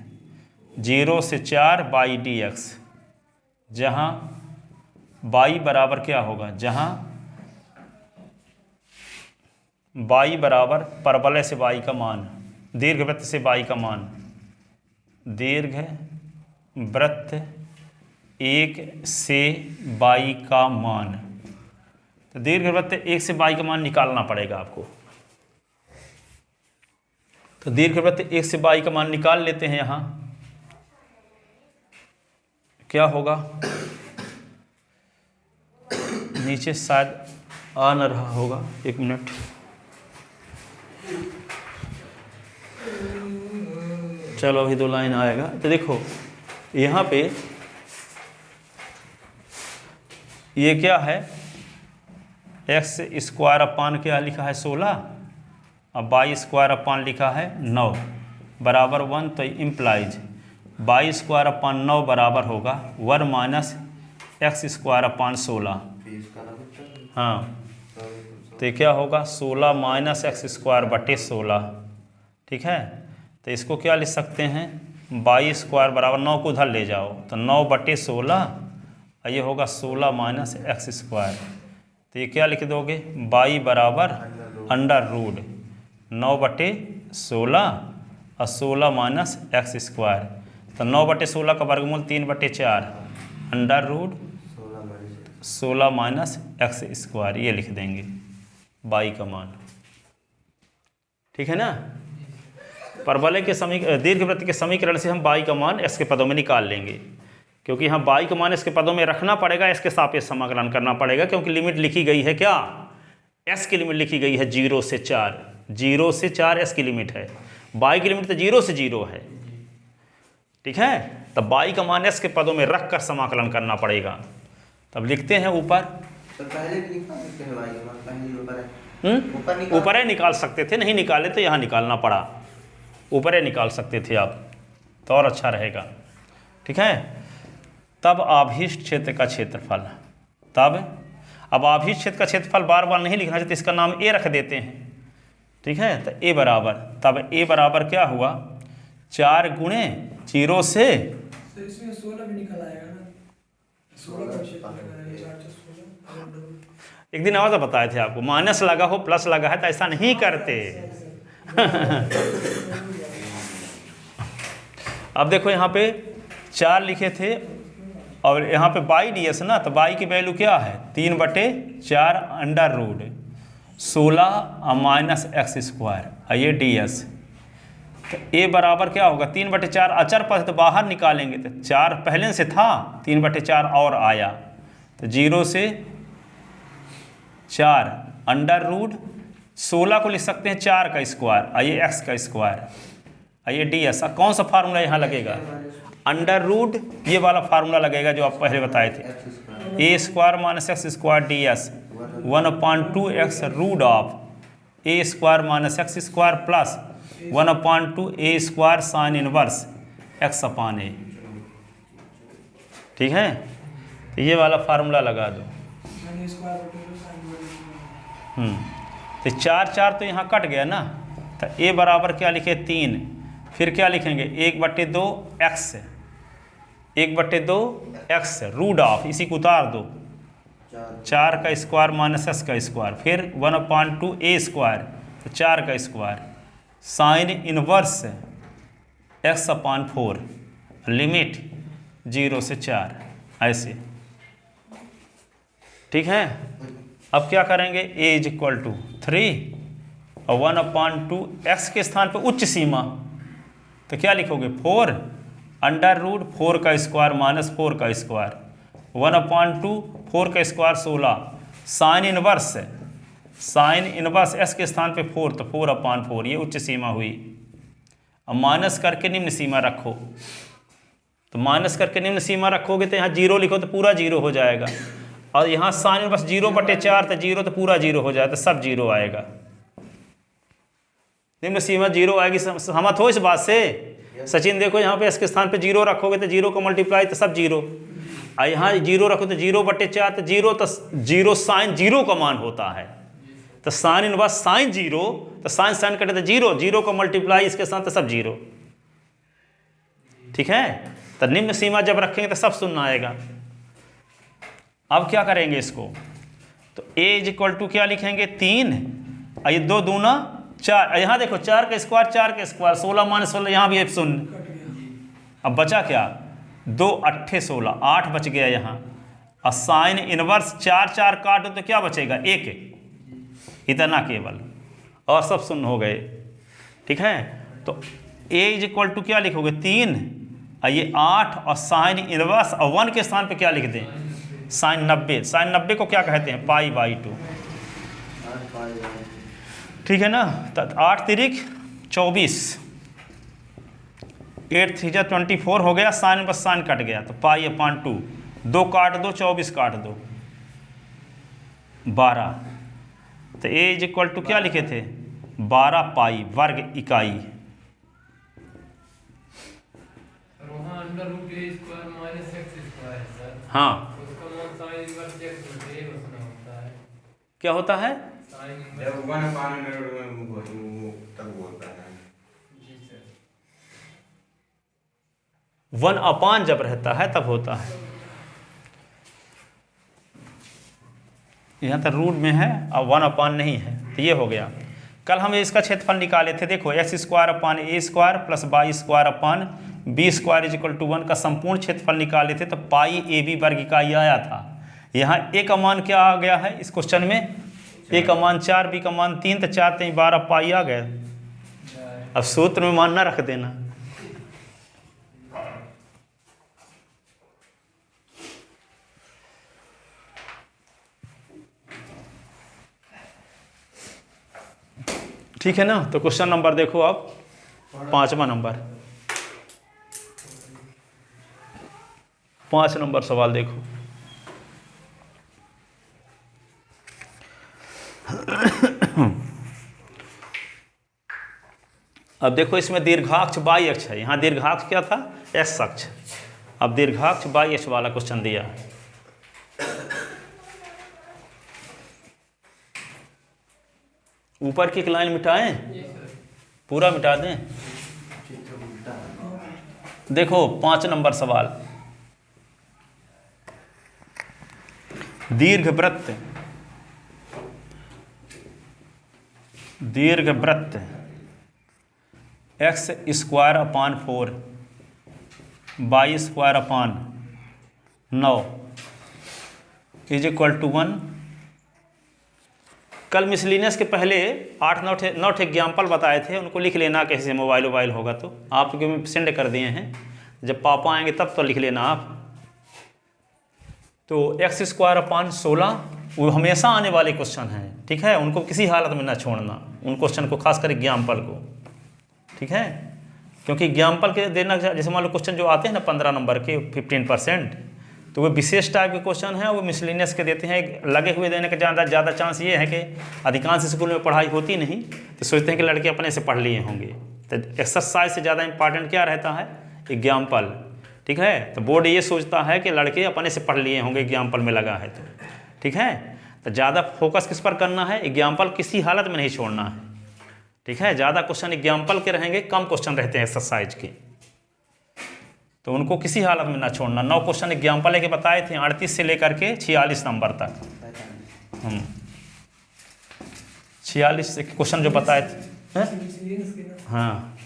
0 से 4 बाई dx, जहाँ बाई बराबर क्या होगा, जहाँ बाई बराबर परवलय से बाई का मान, दीर्घवृत्त से बाई का मान, दीर्घवृत्त 1 से बाई का मान। तो दीर्घवृत्त 1 से बाई का मान निकालना पड़ेगा आपको। तो दीर्घवृत्त 1 से बाई का मान निकाल लेते हैं। यहाँ क्या होगा, नीचे शायद आ न रहा होगा, 1 मिनट, चलो अभी 2 लाइन आएगा। तो देखो यहाँ पे ये क्या है x² अपान क्या लिखा है 16, अब y² अपान लिखा है 9 बराबर 1। तो इम्प्लाइज y² अपान 9 बराबर होगा 1 - x² अपान 16। हाँ, तो ये क्या होगा 16 माइनस एक्स स्क्वायर बटे 16। ठीक है, तो इसको क्या लिख सकते हैं, वाई स्क्वायर बराबर 9 को उधर ले जाओ तो 9 बटे 16, ये होगा 16 माइनस एक्स स्क्वायर। तो ये क्या लिख दोगे, वाई बराबर अंडर रूट 9 बटे 16 और 16 माइनस एक्स स्क्वायर। तो 9 बटे 16 का वर्गमूल 3 बटे 4 under root 16 minus x square, ये लिख देंगे वाई का मान। ठीक है ना। परवलय के दीर्घवृत्त के समीकरण से हम वाई का मान एस के पदों में निकाल लेंगे, क्योंकि हम वाई का मान एस के पदों में रखना पड़ेगा, एस के सापेक्ष समाकलन करना पड़ेगा, क्योंकि लिमिट लिखी गई है क्या, एस की लिमिट लिखी गई है 0 से 4, 0 से 4 एस की लिमिट है, वाई की लिमिट तो 0 से 0 है। ठीक है, तब वाई का मान एस के पदों में रख कर समाकलन करना पड़ेगा। तब लिखते हैं ऊपर, तो पहले भी निकाल सकते हैं भाई, पहले ऊपर है निकाल सकते थे, नहीं निकाले तो यहाँ निकालना पड़ा, ऊपर है निकाल सकते थे आप तो और अच्छा रहेगा। ठीक है, तब आभीष्ट क्षेत्र का क्षेत्रफल, तब अब आभीष्ट क्षेत्र का क्षेत्रफल बार बार नहीं लिखना चाहिए, तो इसका नाम ए रख देते हैं। ठीक है, तो ए बराबर, तब ए बराबर क्या हुआ 4 गुणे 0 से, तो इसमें 16 भी निकल आएगा ना, 16 का क्षेत्र लगाएंगे, 4 से 16। एक दिन और तो बताए थे आपको, माइनस लगा हो प्लस लगा है तो ऐसा नहीं करते। अब देखो यहाँ पे 4 लिखे थे और यहाँ पे बाई डी एस ना, तो बाई की वैल्यू क्या है 3 बटे 4 under root 16 minus x square, ये डी एस। तो ए बराबर क्या होगा 3 बटे 4, अचर पद तो बाहर निकालेंगे तो 4 पहले से था, 3 बटे 4 और आया, तो 0 से 4 अंडर रूट 16 को लिख सकते हैं 4 का स्क्वायर, आइए एक्स का स्क्वायर, आइए डी एस। कौन सा फार्मूला यहाँ लगेगा, अंडर रूट ये वाला फार्मूला लगेगा जो आप पहले बताए थे, a square minus x square D s 1/2 x root of A square minus x square plus 1/2 a square sine inverse x upon a. ठीक है, तो ये वाला फार्मूला लगा दो। तो 4 तो यहाँ कट गया ना, तो ए बराबर क्या लिखे 3, फिर क्या लिखेंगे 1/2 एक्स, 1/2 एक्स रूट ऑफ, इसी को उतार दो 4 का स्क्वायर माइनस एक्स का स्क्वायर, फिर 1/2 ए स्क्वायर, तो 4 का स्क्वायर साइन इनवर्स एक्स अपान 4, लिमिट 0 से 4 ऐसे। ठीक है, अब क्या करेंगे ए इज इक्वल टू 3 और 1/2 एक्स के स्थान पर उच्च सीमा, तो क्या लिखोगे 4 अंडर रूट 4 का स्क्वायर माइनस 4 का स्क्वायर 1/2 4 का square 16 sine inverse, sine inverse S के स्थान पे 4, तो 4/4, ये उच्च सीमा हुई। अब माइनस करके निम्न सीमा रखो, तो माइनस करके निम्न सीमा रखोगे तो यहाँ 0 लिखो तो पूरा 0 हो जाएगा, और यहाँ साइन बस 0/4, तो 0 तो पूरा 0 हो जाए, तो सब 0 आएगा, निम्न सीमा 0 आएगी। सहमत हो इस बात से सचिन? देखो यहाँ पे इसके स्थान पे 0 रखोगे तो 0 को मल्टीप्लाई तो सब 0, और यहाँ 0 रखो तो 0/4, तो 0 तो 0 साइन 0 का मान होता है, तो साइन इनवर्स साइन 0, तो साइन साइन कटे तो 0, 0 को मल्टीप्लाई इसके साथ तो सब 0। ठीक है, तो निम्न सीमा जब रखेंगे तो सब शून्य आएगा। अब क्या करेंगे इसको, तो a इज इक्वल टू क्या लिखेंगे 3, ये 2 दूना 4, यहाँ देखो 4 का स्क्वायर 4 का स्क्वायर 16 माइनस 16, यहाँ भी एक शून्य। अब बचा क्या 2 8 16, 8 बच गया यहाँ, और साइन इनवर्स 4 4 काटो तो क्या बचेगा 1, इतना केवल, और सब शून्य हो गए। ठीक है, तो a इज इक्वल टू क्या लिखोगे 3, ये 8 और साइन इनवर्स, और 1 के स्थान पे क्या लिख दें साइन 90, साइन 90 को क्या कहते हैं π/2। ठीक है ना, तो 8 तिरिक 24, 8 3 जा 24 हो गया, साइन बस साइन कट गया, तो π/2, 2 काट दो 24 काट दो 12, तो a इज इक्वल टू क्या लिखे थे 12 पाई वर्ग इकाई। हाँ, क्या होता है? जब 1/√1 वो तब होता है। 1/, जब रहता है तब होता है। यहाँ तक रूट में है, अब 1/, नहीं है, तो ये हो गया। कल हम इसका क्षेत्रफल निकाले थे, देखो x² + y² + b² = 1 का संपूर्ण क्षेत्रफल निकाले थे, तो पाई AB वर्ग इकाई आया था। यहाँ a का मान क्या आ गया है इस क्वेश्चन में? a का मान 4, b का मान 3, तो 4 3 12 पाई आ गया। अब सूत्र में मान ना रख देना। ठीक है ना? तो क्वेश्चन नंबर देखो आप, 5वां नंबर, 5 नंबर सवाल देखो। अब देखो इसमें दीर्घाक्ष y अक्ष है, यहाँ दीर्घाक्ष क्या था? x अक्ष। अब दीर्घाक्ष y अक्ष वाला क्वेश्चन दिया है। ऊपर की एक लाइन मिटाएं, पूरा मिटा दें। देखो 5 नंबर सवाल, दीर्घवृत्त x² / 4y² / 9 = 1। कल मिसलिनियस के पहले 8-9 एग्जाम्पल बताए थे, उनको लिख लेना कैसे, मोबाइल होगा तो आपको मैं सेंड कर दिए हैं, जब पापा आएंगे तब तो लिख लेना आप। तो x² / 16 वो हमेशा आने वाले क्वेश्चन हैं, ठीक है, उनको किसी हालत में ना छोड़ना, उन क्वेश्चन को, खासकर एग्जाम्पल को, ठीक है, क्योंकि एग्जाम्पल के देना, जैसे मान लो क्वेश्चन जो आते हैं ना 15 नंबर के 15%, तो वो विशेष टाइप के क्वेश्चन हैं, वो मिसलिनियस के देते हैं। लगे हुए देने का ज़्यादा चांस ये है कि अधिकांश स्कूल में पढ़ाई होती नहीं, तो सोचते हैं कि लड़के अपने से पढ़ लिए होंगे, तो एक्सरसाइज से ज़्यादा इंपॉर्टेंट क्या रहता है? एग्जाम्पल, ठीक है। तो बोर्ड ये सोचता है कि लड़के अपने से पढ़ लिए होंगे, एग्जाम्पल में लगा है तो, ठीक है। तो ज़्यादा फोकस किस पर करना है? एग्जाम्पल किसी हालत में नहीं छोड़ना है, ठीक है। ज़्यादा क्वेश्चन एग्जाम्पल के रहेंगे, कम क्वेश्चन रहते हैं एक्सरसाइज के, तो उनको किसी हालत में ना छोड़ना। 9 क्वेश्चन एग्जाम्पल के बताए थे, 38 से लेकर के 46 नंबर तक, 46 क्वेश्चन जो बताए थे। हाँ,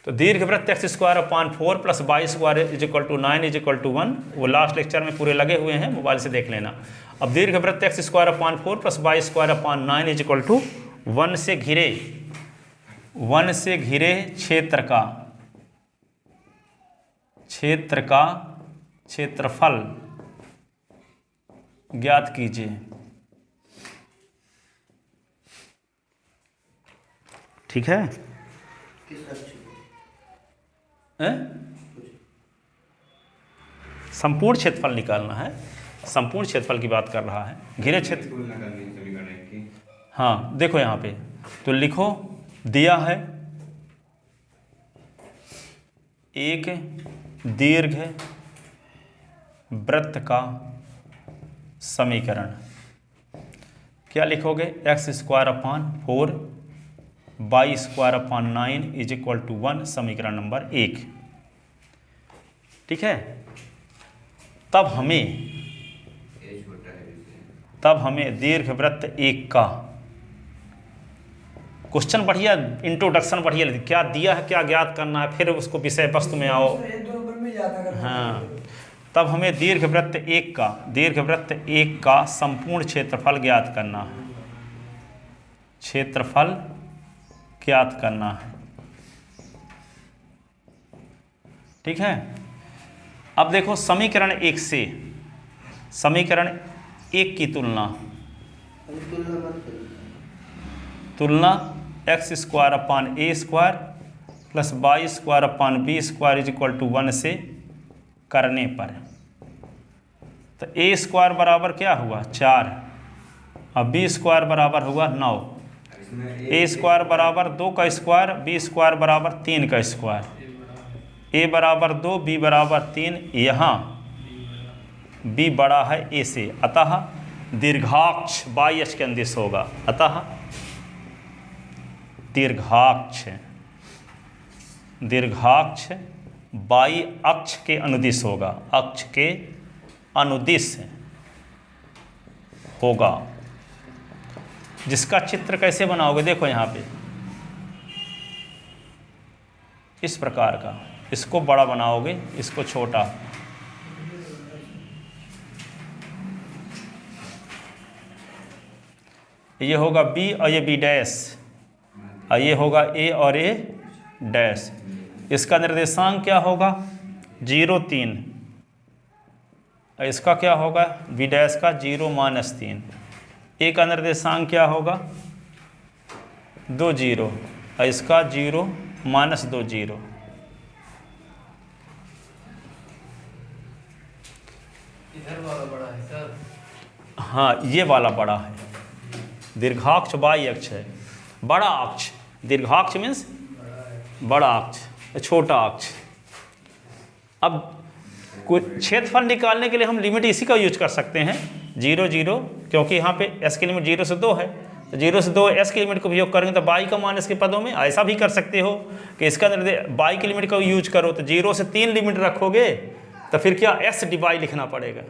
तो दीर्घवृत्त x² / 4 + y² = 9 = 1, वो लास्ट लेक्चर में पूरे लगे हुए हैं, मोबाइल से देख लेना। अब दीर्घवृत्त x² / 4 + y² / 9 = 1 से घिरे क्षेत्र का क्षेत्रफल ज्ञात कीजिए। ठीक है, संपूर्ण क्षेत्रफल निकालना है, संपूर्ण क्षेत्रफल की बात कर रहा है, घिरे क्षेत्र। हाँ देखो यहाँ पे तो लिखो, दिया है एक दीर्घ वृत्त का समीकरण। क्या लिखोगे? x² / 4 y² / 9 = 1, समीकरण नंबर 1, ठीक है। तब हमें दीर्घवृत्त 1 का क्वेश्चन बढ़िया, इंट्रोडक्शन बढ़िया, क्या दिया है, क्या ज्ञात करना है, फिर उसको विषय वस्तु में आओ। हाँ, तब हमें दीर्घवृत्त 1 का संपूर्ण क्षेत्रफल ज्ञात करना है, क्षेत्रफल ज्ञात करना है, ठीक है। अब देखो समीकरण 1 से समीकरण 1 की तुलना x² / a² + y² / b² = 1 से करने पर, तो a² बराबर क्या हुआ? 4, और b² बराबर हुआ 9, a² बराबर 2 का स्क्वायर, b² बराबर 3 का स्क्वायर, a बराबर 2, b बराबर 3, यहाँ b बड़ा है a से, अतः दीर्घाक्ष बाई अक्ष के अनुदिश होगा, अतः दीर्घाक्ष बाई अक्ष के अनुदिश होगा, अक्ष के अनुदिश होगा। जिसका चित्र कैसे बनाओगे, देखो यहाँ पे इस प्रकार का, इसको बड़ा बनाओगे, इसको छोटा। ये होगा बी और ये बी डैश, और ये होगा ए और ए डैश। इसका निर्देशांक क्या होगा 0 3, और इसका क्या होगा बी डैश का 0 -3। ए का निर्देशांक क्या होगा 2 0, और इसका 0 -2 0। इधर वाला बड़ा है सर। हाँ, ये वाला बड़ा है, दीर्घाक्ष बाई अक्ष है, बड़ा अक्ष। दीर्घाक्ष मीन्स बड़ा अक्ष, छोटा अक्ष। अब कुछ क्षेत्रफल निकालने के लिए हम लिमिट इसी का यूज कर सकते हैं 0 0, क्योंकि यहाँ पे s की लिमिट 0 से 2 है, तो 0 से 2 s की लिमिट को उपयोग करेंगे तो बाई का मान इसके पदों में। ऐसा भी कर सकते हो कि इसका बाई की लिमिट का यूज करो तो 0 से 3 लिमिट रखोगे तो फिर क्या s डिवाई लिखना पड़ेगा,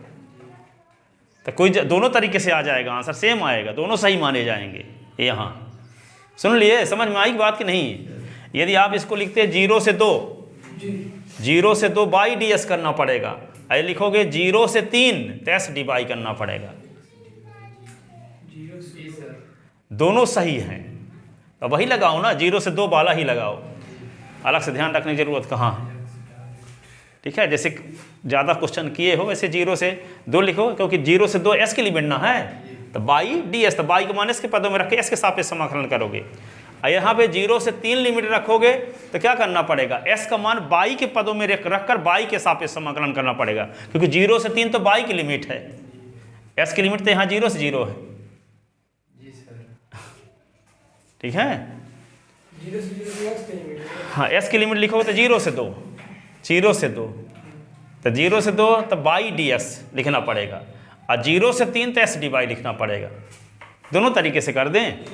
तो कोई दोनों तरीके से आ जाएगा, आंसर सेम आएगा, दोनों सही माने जाएंगे। यहाँ सुन लिए, समझ में आई बात कि नहीं। यदि आप इसको लिखते हैं 0 से 2, 0 से 2 बाई डी एस करना पड़ेगा, ऐसे लिखोगे 0 से 3 तो एस डी बाई करना पड़ेगा। दोनों सही हैं तो वही लगाओ ना, 0 से 2 वाला ही लगाओ, अलग से ध्यान रखने की जरूरत कहाँ है। ठीक है, जैसे ज़्यादा क्वेश्चन किए हो वैसे 0 से 2 लिखो, क्योंकि 0 से 2 एस की लिमिट ना है, तो बाई डी एस, तो बाई को मान एस के पदों में रख के एस के सापेक्ष समाकलन करोगे। और यहाँ पे 0 से 3 लिमिट रखोगे तो क्या करना पड़ेगा, एस का मान बाई के पदों में रख कर बाई के सापेक्ष समाकलन करना पड़ेगा, क्योंकि 0 से 3 तो बाई की लिमिट है, एस की लिमिट तो यहाँ 0 से 0 है। जी सर। ठीक है, 0 से 0 एक्स की लिमिट है। हाँ, एस की लिमिट लिखोगे तो 0 से 2, 0 से 2, तो 0 से 2 तो बाई डी एस लिखना पड़ेगा, और 0 से 3 तो एस डी बाई लिखना पड़ेगा। दोनों तरीके से कर दें,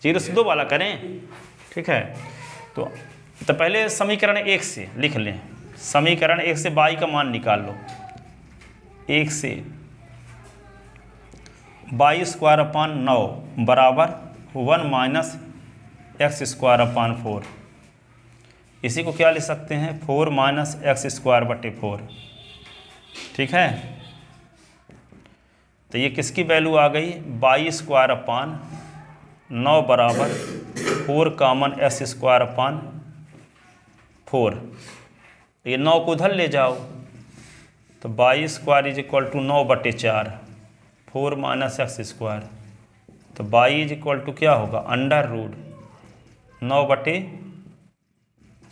0 से 2 वाला करें। ठीक है, तो पहले समीकरण 1 से लिख लें, समीकरण 1 से बाई का मान निकाल लो। 1 से बाई स्क्वायर अपान 9 बराबर 1 - एक्स स्क्वायर अपान 4। इसी को क्या लिख सकते हैं 4 - एक्स स्क्वायर बटे 4। ठीक है, तो ये किसकी वैल्यू आ गई, बाई स्क्वायर अपान 9 बराबर 4 कॉमन एक्स स्क्वायर अपान 4। ये 9 को उधर ले जाओ तो y square is equal to 9 बटे 4, 4 - एक्स स्क्वायर, तो बाई इज इक्वल टू क्या होगा अंडर रूट 9 बटे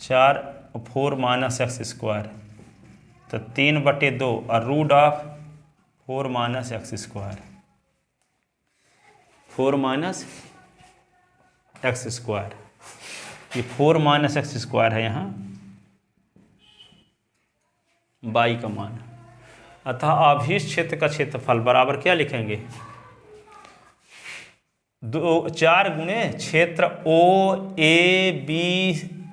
4 और 4 - एक्स स्क्वायर, तो 3 बटे 2 और root of 4 - x square, 4 - x square, ये 4 - एक्स स्क्वायर है यहाँ बाई का मान। अतः आभीष क्षेत्र का क्षेत्रफल बराबर क्या लिखेंगे 4 गुणे क्षेत्र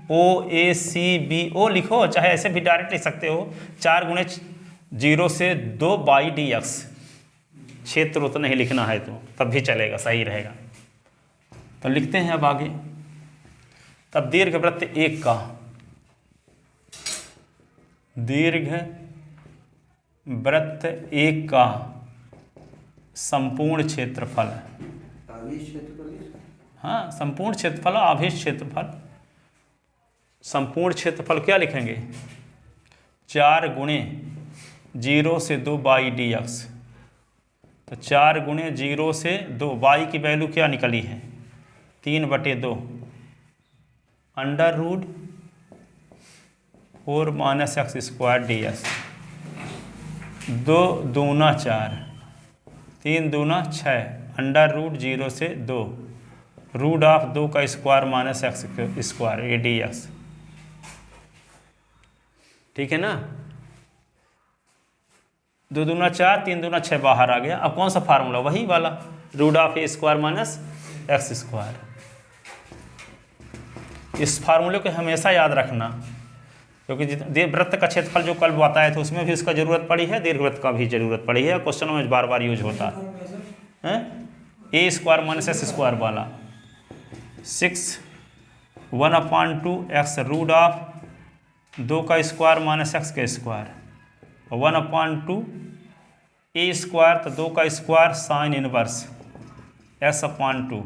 OACBO लिखो, चाहे ऐसे भी डायरेक्ट लिख सकते हो, 4 गुणे 0 से 2 बाई डी एक्स। क्षेत्र उतना ही लिखना है तो तब भी चलेगा, सही रहेगा। तो लिखते हैं अब आगे, तब दीर्घवृत्त 1 का दीर्घवृत्त 1 का संपूर्ण क्षेत्रफल, हाँ संपूर्ण क्षेत्रफल आभीष क्षेत्रफल, संपूर्ण क्षेत्रफल क्या लिखेंगे 4 गुणे 0 से 2 बाई डी एक्स। तो 4 गुणे 0 से 2, बाई की वैल्यू क्या निकली है 3 बटे 2 under root 4 - x square D S. 2 दूना 4, 3 दूना 6 अंडर रूट 0 से 2 रूट ऑफ 2 का square - x square A D x. ठीक है ना, 2 दूना 4, 3 दूना 6 बाहर आ गया। अब कौन सा फार्मूला, वही वाला root of A square minus x square. इस फार्मूले को हमेशा याद रखना, क्योंकि वृत्त का क्षेत्रफल जो कल बताए थे उसमें भी उसका जरूरत पड़ी है, दीर्घवृत्त का भी जरूरत पड़ी है, क्वेश्चन में बार बार यूज होता है। ए स्क्वायर माइनस एक्स स्क्वायर वाला 6 1/2 एक्स रूट ऑफ 2 का स्क्वायर माइनस एक्स का स्क्वायर, 1/2 ए स्क्वायर तो 2 का square sine inverse x/2।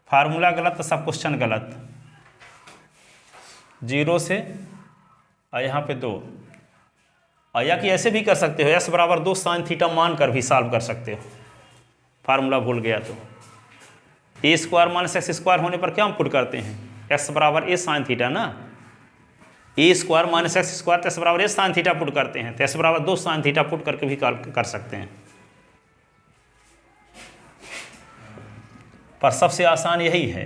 Formula गलत तो सब क्वेश्चन गलत। 0 से और यहाँ पे 2, और या कि ऐसे भी कर सकते हो, s बराबर 2 साइन थीटा मान कर भी सॉल्व कर सकते हो। फार्मूला भूल गया तो ए स्क्वायर माइनस एक्स स्क्वायर होने पर क्या हम पुट करते हैं, x बराबर ए साइन थीटा ना, ए स्क्वायर माइनस एक्स स्क्वायर तो s बराबर ए साइन थीटा पुट करते हैं, तो s बराबर 2 साइन थीटा पुट करके भी कर सकते हैं। पर सबसे आसान यही है।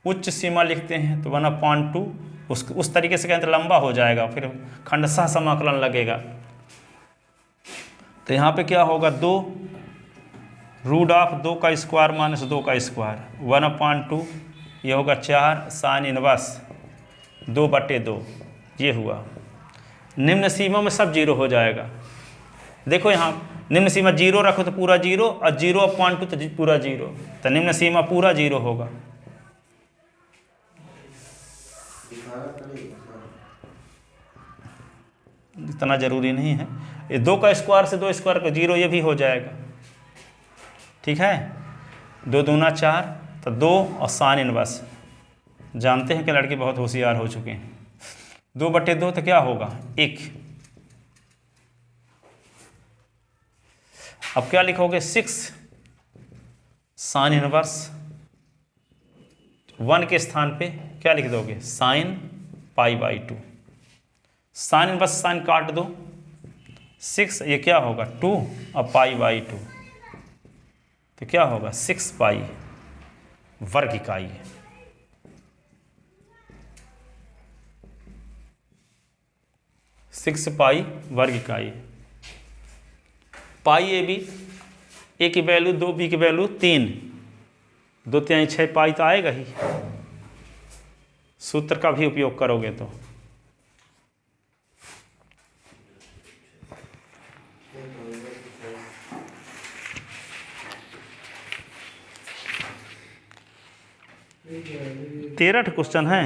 उच्च सीमा लिखते हैं तो 1/2, उस तरीके से कहें तो लंबा हो जाएगा, फिर खंडशः समाकलन लगेगा। तो यहाँ पे क्या होगा, 2 रूट ऑफ 2 का स्क्वायर माइनस 2 का स्क्वायर 1/2, ये होगा 4 साइन इनवर्स 2/2, ये हुआ। निम्न सीमा में सब 0 हो जाएगा। देखो यहाँ निम्न सीमा 0 रखो तो पूरा 0, और 0/2 तो पूरा 0, तो निम्न सीमा पूरा 0 होगा। इतना जरूरी नहीं है, ये 2 का स्क्वायर से 2 स्क्वायर का 0, ये भी हो जाएगा। ठीक है, 2 दूना 4 तो 2 और साइन इनवर्स। जानते हैं कि लड़के बहुत होशियार हो चुके हैं। 2/2 तो क्या होगा, 1। अब क्या लिखोगे, 6 साइन इनवर्स 1 के स्थान पे क्या लिख दोगे, साइन π/2। साइन इनवर्स साइन काट दो, 6 ये क्या होगा 2 और π/2, तो क्या होगा 6π वर्ग इकाई। 6π वर्ग इकाई। पाई ए बी, ए की वैल्यू 2, बी की वैल्यू 3, 2 3 6 पाई तो आएगा ही। सूत्र का भी उपयोग करोगे तो तेरह क्वेश्चन है,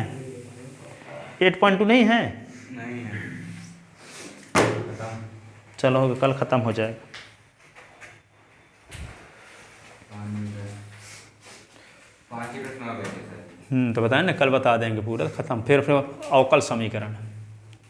8.2 नहीं है। नहीं है, चलो कल ख़त्म हो जाएगा। 5 ही प्रश्न आ गए थे सर। तो बताएं ना, कल बता देंगे पूरा ख़त्म, फिर अवकल समीकरण।